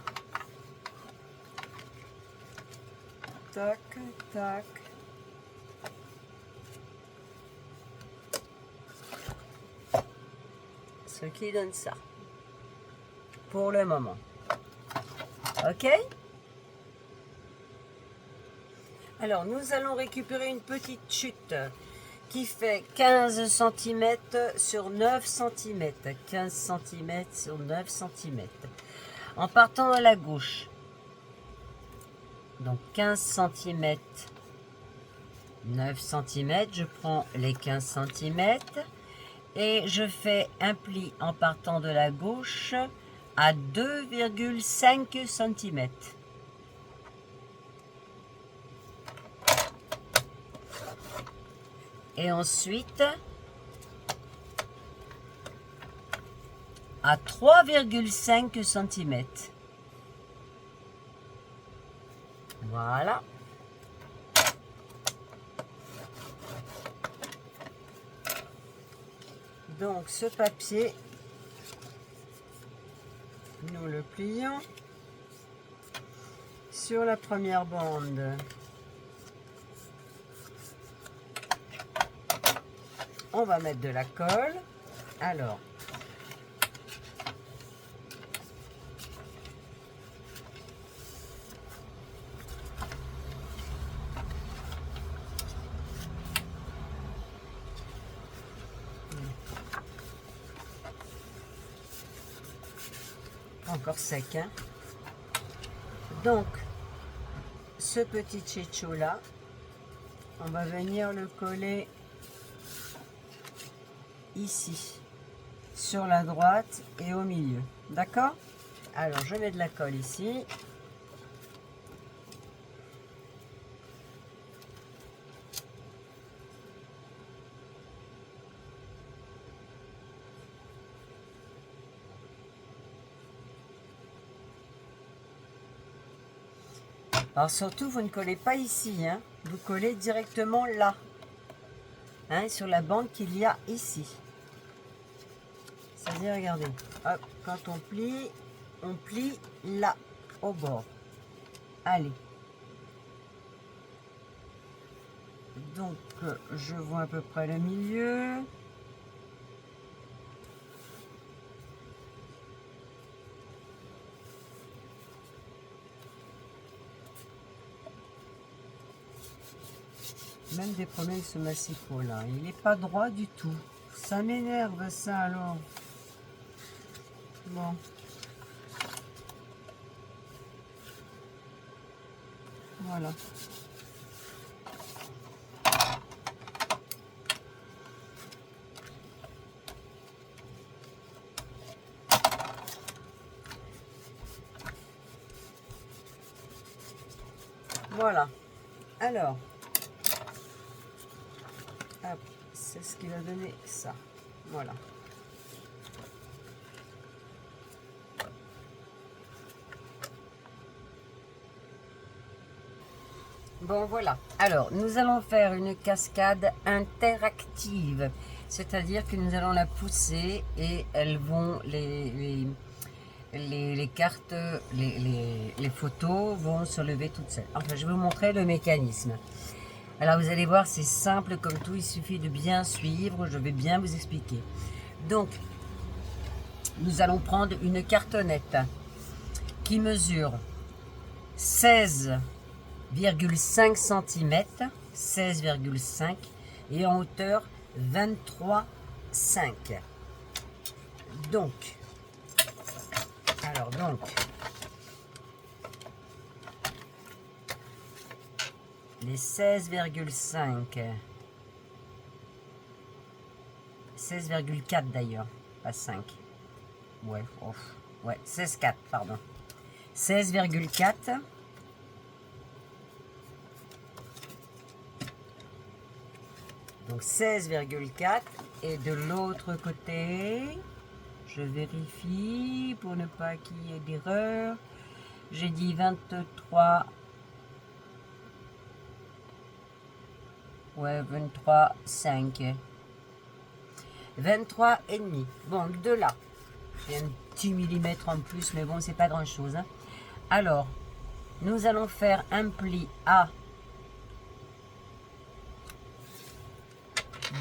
Tac, tac. Ce qui donne ça. Pour le moment. Ok? Alors, nous allons récupérer une petite chute qui fait 15 cm sur 9 cm. 15 cm sur 9 cm. En partant à la gauche. Donc 15 cm, 9 cm, je prends les 15 cm et je fais un pli en partant de la gauche à 2,5 cm. Et ensuite à 3,5 cm. Voilà. Donc ce papier, nous le plions sur la première bande. On va mettre de la colle. Alors, encore sec, hein. Donc, ce petit tchétcho là, on va venir le coller ici, sur la droite et au milieu. D'accord? Alors, je mets de la colle ici. Alors surtout, vous ne collez pas ici, hein. Vous collez directement là, hein, sur la bande qu'il y a ici. C'est-à-dire, regardez, hop, quand on plie là, au bord. Allez. Donc, je vois à peu près le milieu. Même des problèmes somaticaux là. Il n'est pas droit du tout. Ça m'énerve ça alors. Bon. Voilà. Voilà. Alors. Hop, c'est ce qui va donner ça. Voilà. Bon, voilà. Alors, nous allons faire une cascade interactive. C'est-à-dire que nous allons la pousser et elles vont, les cartes, les photos vont se lever toutes seules. Enfin, je vais vous montrer le mécanisme. Alors, vous allez voir, c'est simple comme tout. Il suffit de bien suivre. Je vais bien vous expliquer. Donc, nous allons prendre une cartonnette qui mesure 16,5 cm, 16,5 et en hauteur 23,5. Donc, les 16,4 d'ailleurs, pas 5. Ouais, ouais, 16,4, pardon. 16,4. Donc 16,4 et de l'autre côté, je vérifie pour ne pas qu'il y ait d'erreur. J'ai dit 23. Ouais, 23,5. 23 et demi. Bon, de là. Il y a un petit millimètre en plus, mais bon, c'est pas grand chose. Hein. Alors, nous allons faire un pli à.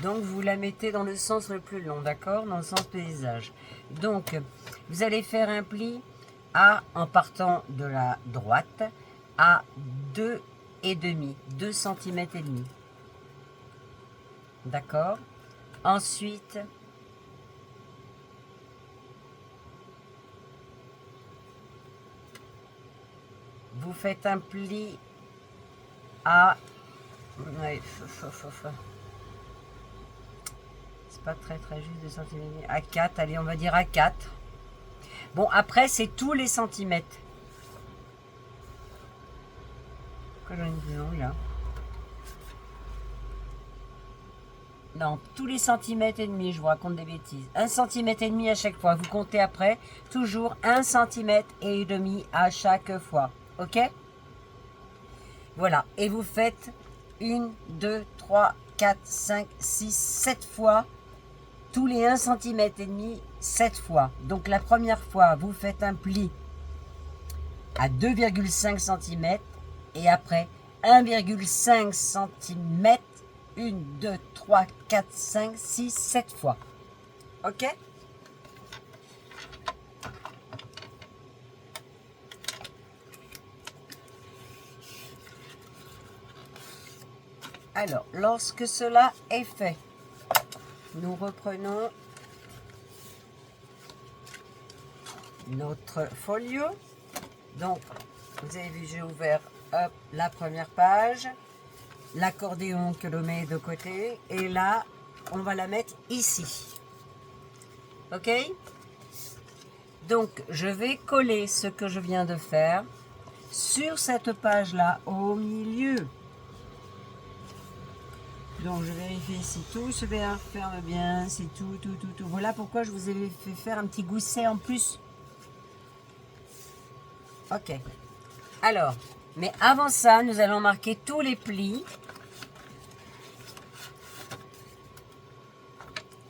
Donc, vous la mettez dans le sens le plus long, d'accord? Dans le sens paysage. Donc, vous allez faire un pli à, en partant de la droite, à 2,5, 2 cm et demi. D'accord? Ensuite, vous faites un pli à... Ouais, c'est pas très juste de centimètres. À 4, allez, on va dire à 4. Bon, après, c'est tous les centimètres. Pourquoi j'en ai plus long, là? Non, tous les centimètres et demi, je vous raconte des bêtises. 1 centimètre et demi à chaque fois. Vous comptez après, toujours 1 centimètre et demi à chaque fois. Ok? Voilà. Et vous faites 1, 2, 3, 4, 5, 6, 7 fois. Tous les 1 centimètre et demi, 7 fois. Donc la première fois, vous faites un pli à 2,5 cm et après 1,5 cm, 1, 2, 3, 4, 5, 6, 7 fois. Ok? Alors, lorsque cela est fait, nous reprenons notre folio. Donc, vous avez vu, j'ai ouvert hop, la première page, l'accordéon que l'on met de côté, et là, on va la mettre ici. Ok? Donc, je vais coller ce que je viens de faire sur cette page-là, au milieu. Donc, je vérifie si tout se ferme bien, c'est tout. Voilà pourquoi je vous ai fait faire un petit gousset en plus. Ok. Alors, mais avant ça, nous allons marquer tous les plis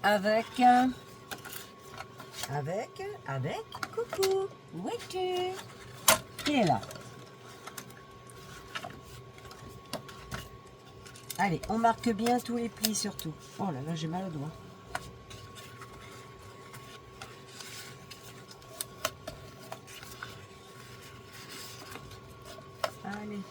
avec, coucou, où es-tu? Il est là. Allez, on marque bien tous les plis surtout. Oh là là, j'ai mal au doigt. Allez.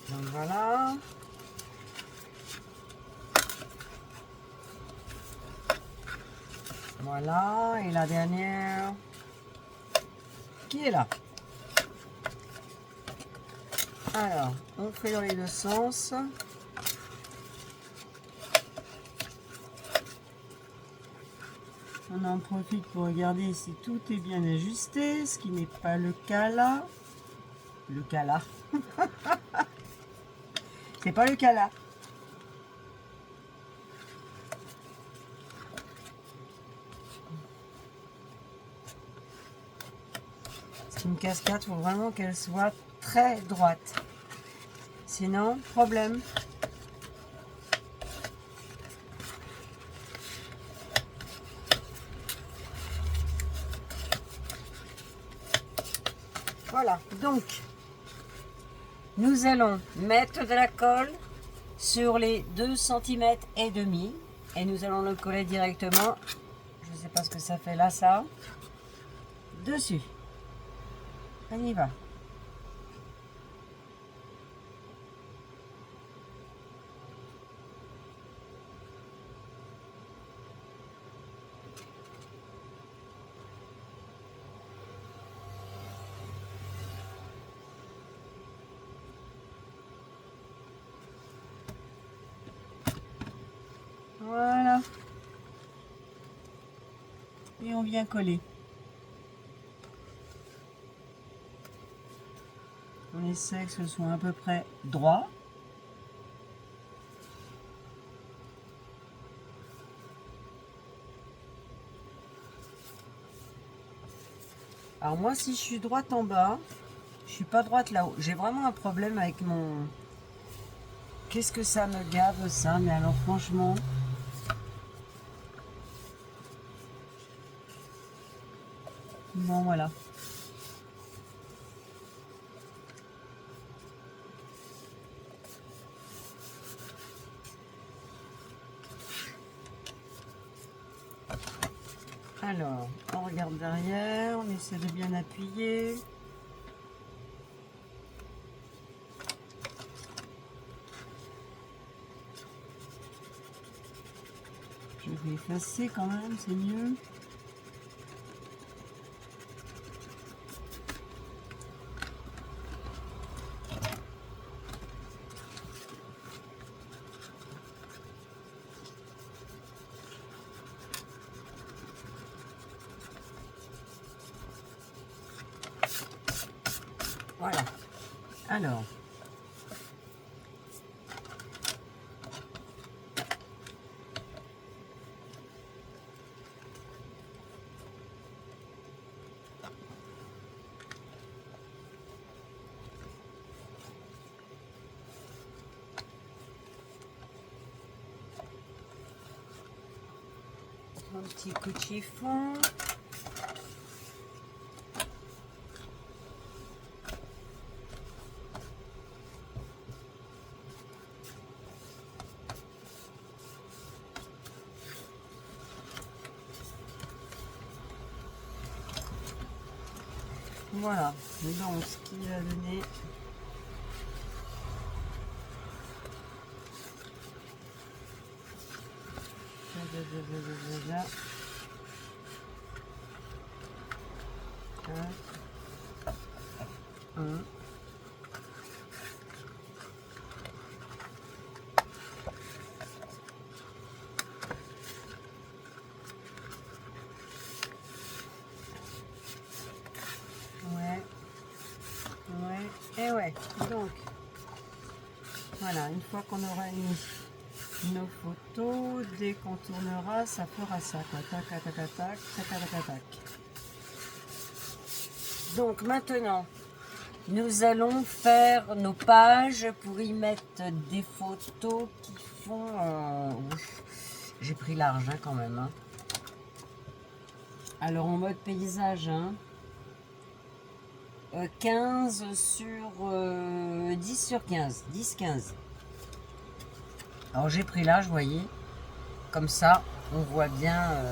Donc voilà. Voilà, et la dernière qui est là. Alors, on fait dans les deux sens. On en profite pour regarder si tout est bien ajusté, ce qui n'est pas le cas là. Le cas là. C'est pas le cas là. C'est une cascade, il faut vraiment qu'elle soit très droite. Sinon, problème. Voilà, donc, nous allons mettre de la colle sur les 2 cm et demi. Et nous allons le coller directement, je ne sais pas ce que ça fait là, ça, dessus. On y va. Voilà. Et on vient coller. On essaie que ce soit à peu près droit. Alors moi, si je suis droite en bas, je suis pas droite là-haut. J'ai vraiment un problème avec mon... Qu'est-ce que ça me gave ça? Mais alors franchement... Bon voilà. Alors, on regarde derrière, on essaie de bien appuyer. Je vais effacer quand même, c'est mieux. Voilà. Alors. Un petit coup de chiffon. Voilà, donc ce qui va donner et ouais, donc voilà, une fois qu'on aura mis nos photos, dès qu'on tournera, ça fera ça, quoi. Tac, tac, tac, tac, tac, tac, tac, tac. Donc maintenant, nous allons faire nos pages pour y mettre des photos qui font... J'ai pris large hein, quand même. Hein. Alors en mode paysage, hein. 15 sur 10 sur 15, 10-15. Alors j'ai pris large, vous voyez, comme ça on voit bien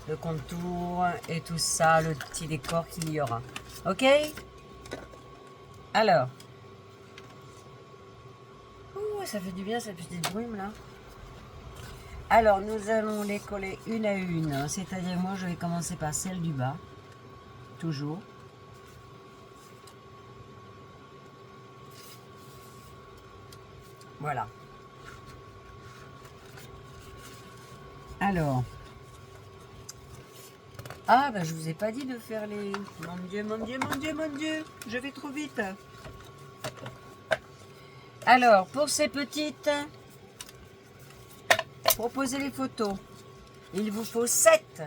le contour et tout ça, le petit décor qu'il y aura. Ok? Alors, ça fait du bien cette petite brume là. Alors nous allons les coller une à une, hein, c'est-à-dire moi je vais commencer par celle du bas, toujours. Voilà. Alors. Ah, bah je vous ai pas dit de faire les... Mon Dieu, mon Dieu, mon Dieu, mon Dieu. Je vais trop vite. Alors, pour ces petites... Pour poser les photos, il vous faut 7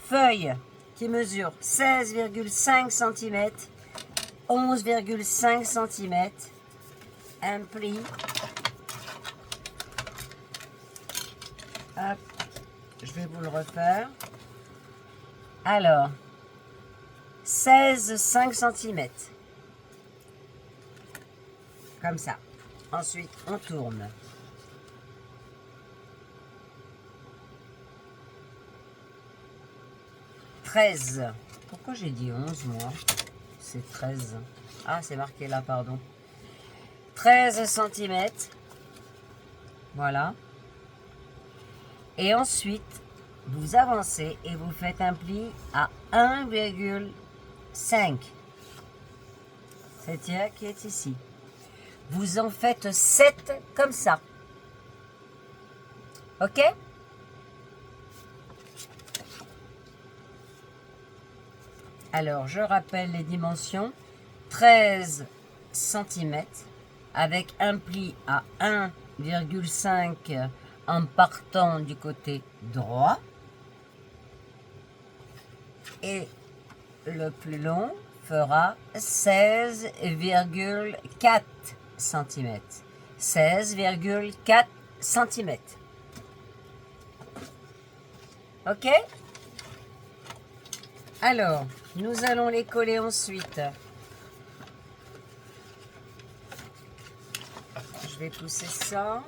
feuilles qui mesurent 16,5 cm, 11,5 cm, un pli. Hop, je vais vous le refaire. Alors, 16,5 cm. Comme ça. Ensuite, on tourne. Pourquoi j'ai dit 11 moi? C'est 13. Ah, c'est marqué là, pardon. 13 cm. Voilà. Et ensuite, vous avancez et vous faites un pli à 1,5. C'est tiré qui est ici. Vous en faites 7 comme ça. Ok? Alors, je rappelle les dimensions. 13 cm avec un pli à 1,5 en partant du côté droit. Et le plus long fera 16,4 cm. 16,4 cm. Ok? Alors, nous allons les coller ensuite. Je vais pousser ça.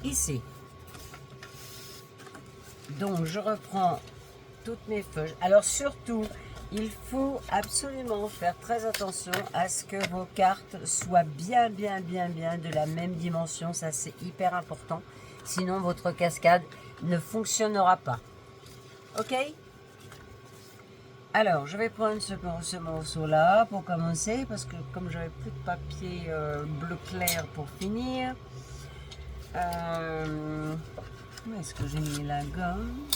Ici. Donc, je reprends toutes mes feuilles. Alors, surtout, il faut absolument faire très attention à ce que vos cartes soient bien de la même dimension. Ça, c'est hyper important. Sinon, votre cascade ne fonctionnera pas. Ok? Alors, je vais prendre ce morceau-là pour commencer, parce que comme j'avais plus de papier bleu clair pour finir, où est-ce que j'ai mis la gomme?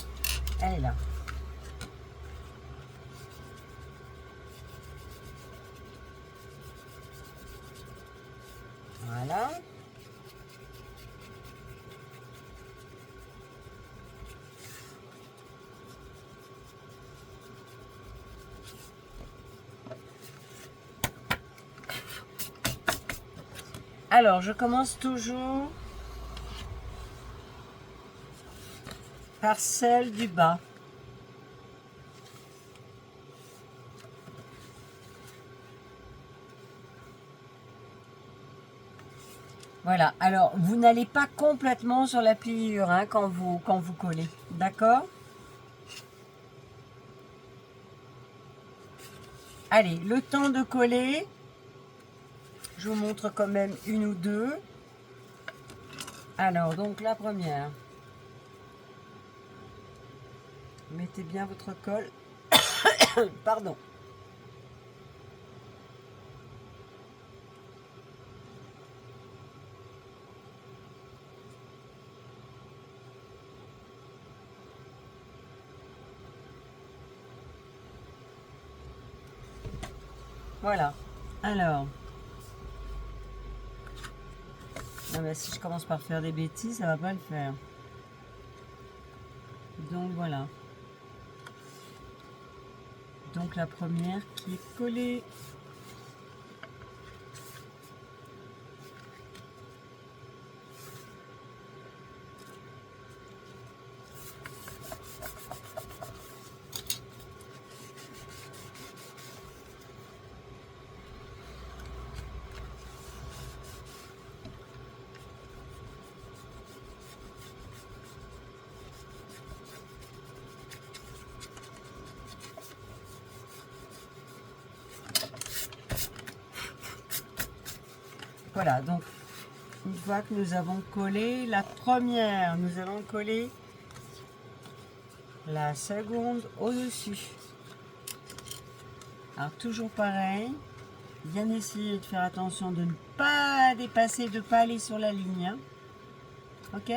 Elle est là. Voilà. Alors, je commence toujours par celle du bas. Voilà, alors vous n'allez pas complètement sur la pliure hein, quand vous collez, d'accord? Allez, le temps de coller, je vous montre quand même une ou deux. Alors, donc la première, mettez bien votre colle, pardon. Voilà, alors, non, mais si je commence par faire des bêtises, ça va pas le faire. Donc voilà. Donc la première qui est collée. Voilà, donc une fois que nous avons collé la première, nous allons coller la seconde au-dessus. Alors toujours pareil, bien essayer de faire attention de ne pas dépasser, de ne pas aller sur la ligne. Hein. Ok?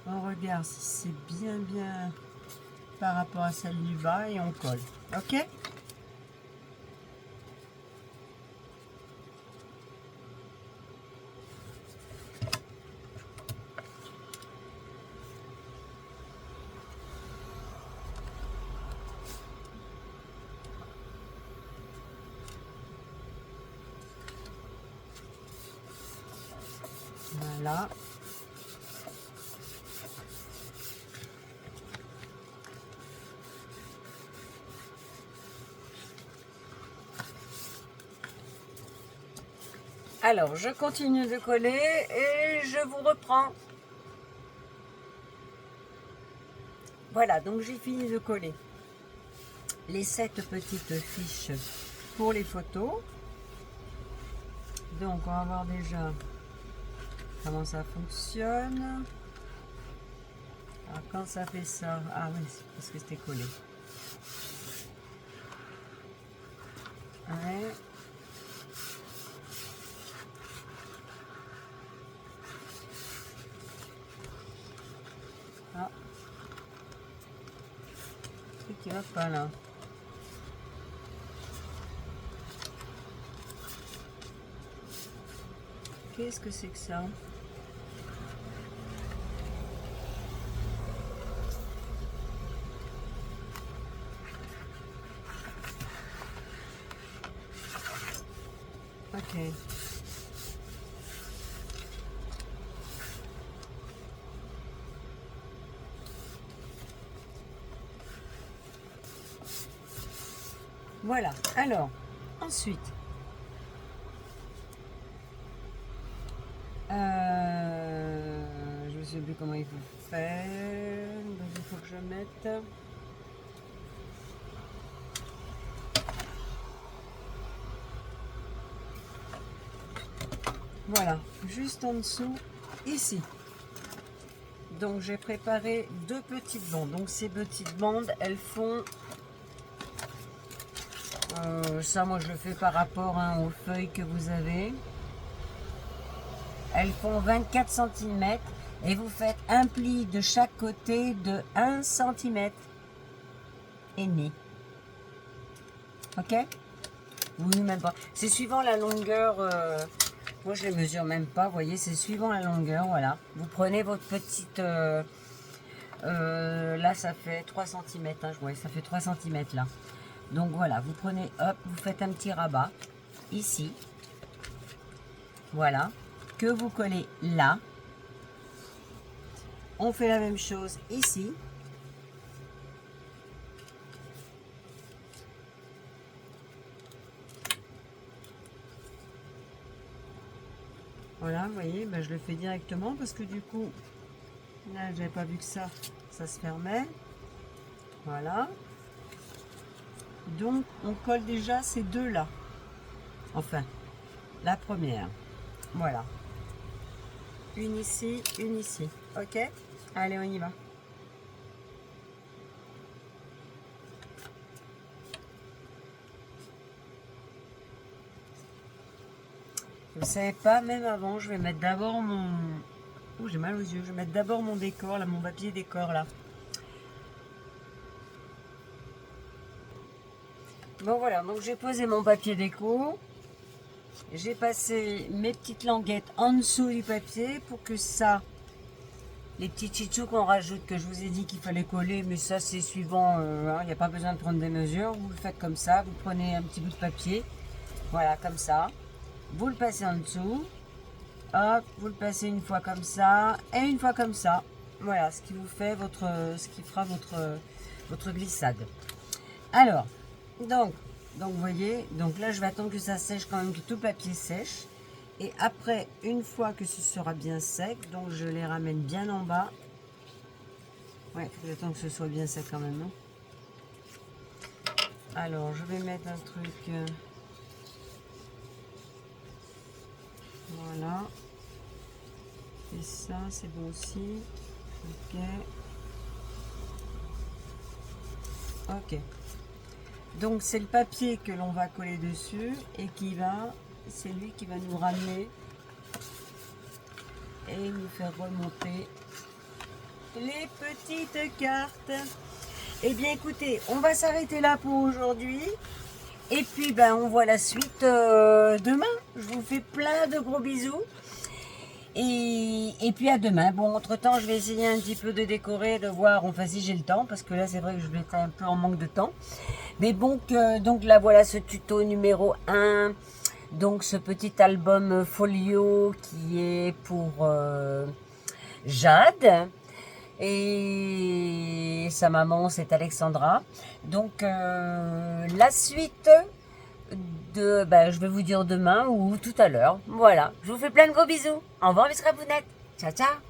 On regarde si c'est bien par rapport à celle du bas et on colle. Ok? Voilà. Alors, je continue de coller et je vous reprends. Voilà, donc j'ai fini de coller les 7 petites fiches pour les photos. Donc, on va voir déjà comment ça fonctionne. Alors, quand ça fait ça, ah oui, c'est parce que c'était collé. Ouais. Ah. C'est qui va pas là. Qu'est-ce que c'est que ça? Ok. Voilà. Alors, ensuite, je ne sais plus comment il faut faire. Donc, il faut que je mette. Voilà, juste en dessous, ici. Donc j'ai préparé deux petites bandes. Donc ces petites bandes, elles font... ça, moi, je le fais par rapport aux feuilles que vous avez. Elles font 24 cm et vous faites un pli de chaque côté de 1 cm et demi. Ok? Oui, même pas. C'est suivant la longueur. Moi, je les mesure même pas. Vous voyez, c'est suivant la longueur. Voilà. Vous prenez votre petite. Là, ça fait 3 cm. Hein, ouais, ça fait 3 cm là. Donc voilà, vous prenez, hop, vous faites un petit rabat ici. Voilà. Que vous collez là. On fait la même chose ici. Voilà, vous voyez, ben je le fais directement parce que du coup, là, j'avais pas vu que ça se fermait. Voilà. Donc, on colle déjà ces deux-là. Enfin, la première. Voilà. Une ici, une ici. Ok? Allez, on y va. Vous savez pas, même avant, je vais mettre d'abord mon... Oh, j'ai mal aux yeux. Je vais mettre d'abord mon décor, là, mon papier décor, là. Bon, voilà. Donc, j'ai posé mon papier déco. J'ai passé mes petites languettes en dessous du papier pour que ça... Les petits chichous qu'on rajoute, que je vous ai dit qu'il fallait coller, mais ça, c'est suivant. Il n'y a pas besoin de prendre des mesures. Vous le faites comme ça. Vous prenez un petit bout de papier. Voilà, comme ça. Vous le passez en dessous. Hop, vous le passez une fois comme ça et une fois comme ça. Voilà, ce qui vous fait ce qui fera votre glissade. Alors, donc vous voyez, donc là je vais attendre que ça sèche quand même, que tout le papier sèche. Et après, une fois que ce sera bien sec, donc je les ramène bien en bas. Ouais, il faut que j'attende que ce soit bien sec quand même, non? Alors, je vais mettre un truc... Voilà. Et ça, c'est bon aussi. Ok. Ok. Donc, c'est le papier que l'on va coller dessus et c'est lui qui va nous ramener et nous faire remonter les petites cartes. Eh bien, écoutez, on va s'arrêter là pour aujourd'hui. Et puis, ben, on voit la suite demain. Je vous fais plein de gros bisous. Et puis à demain. Bon, entre-temps, je vais essayer un petit peu de décorer, de voir, enfin si j'ai le temps, parce que là, c'est vrai que je vais être un peu en manque de temps. Mais bon, donc là, voilà ce tuto numéro 1. Donc, ce petit album folio qui est pour Jade. Et sa maman, c'est Alexandra. Donc, la suite... je vais vous dire demain ou tout à l'heure. Voilà, je vous fais plein de gros bisous. Au revoir mes scrapounettes. Ciao, ciao.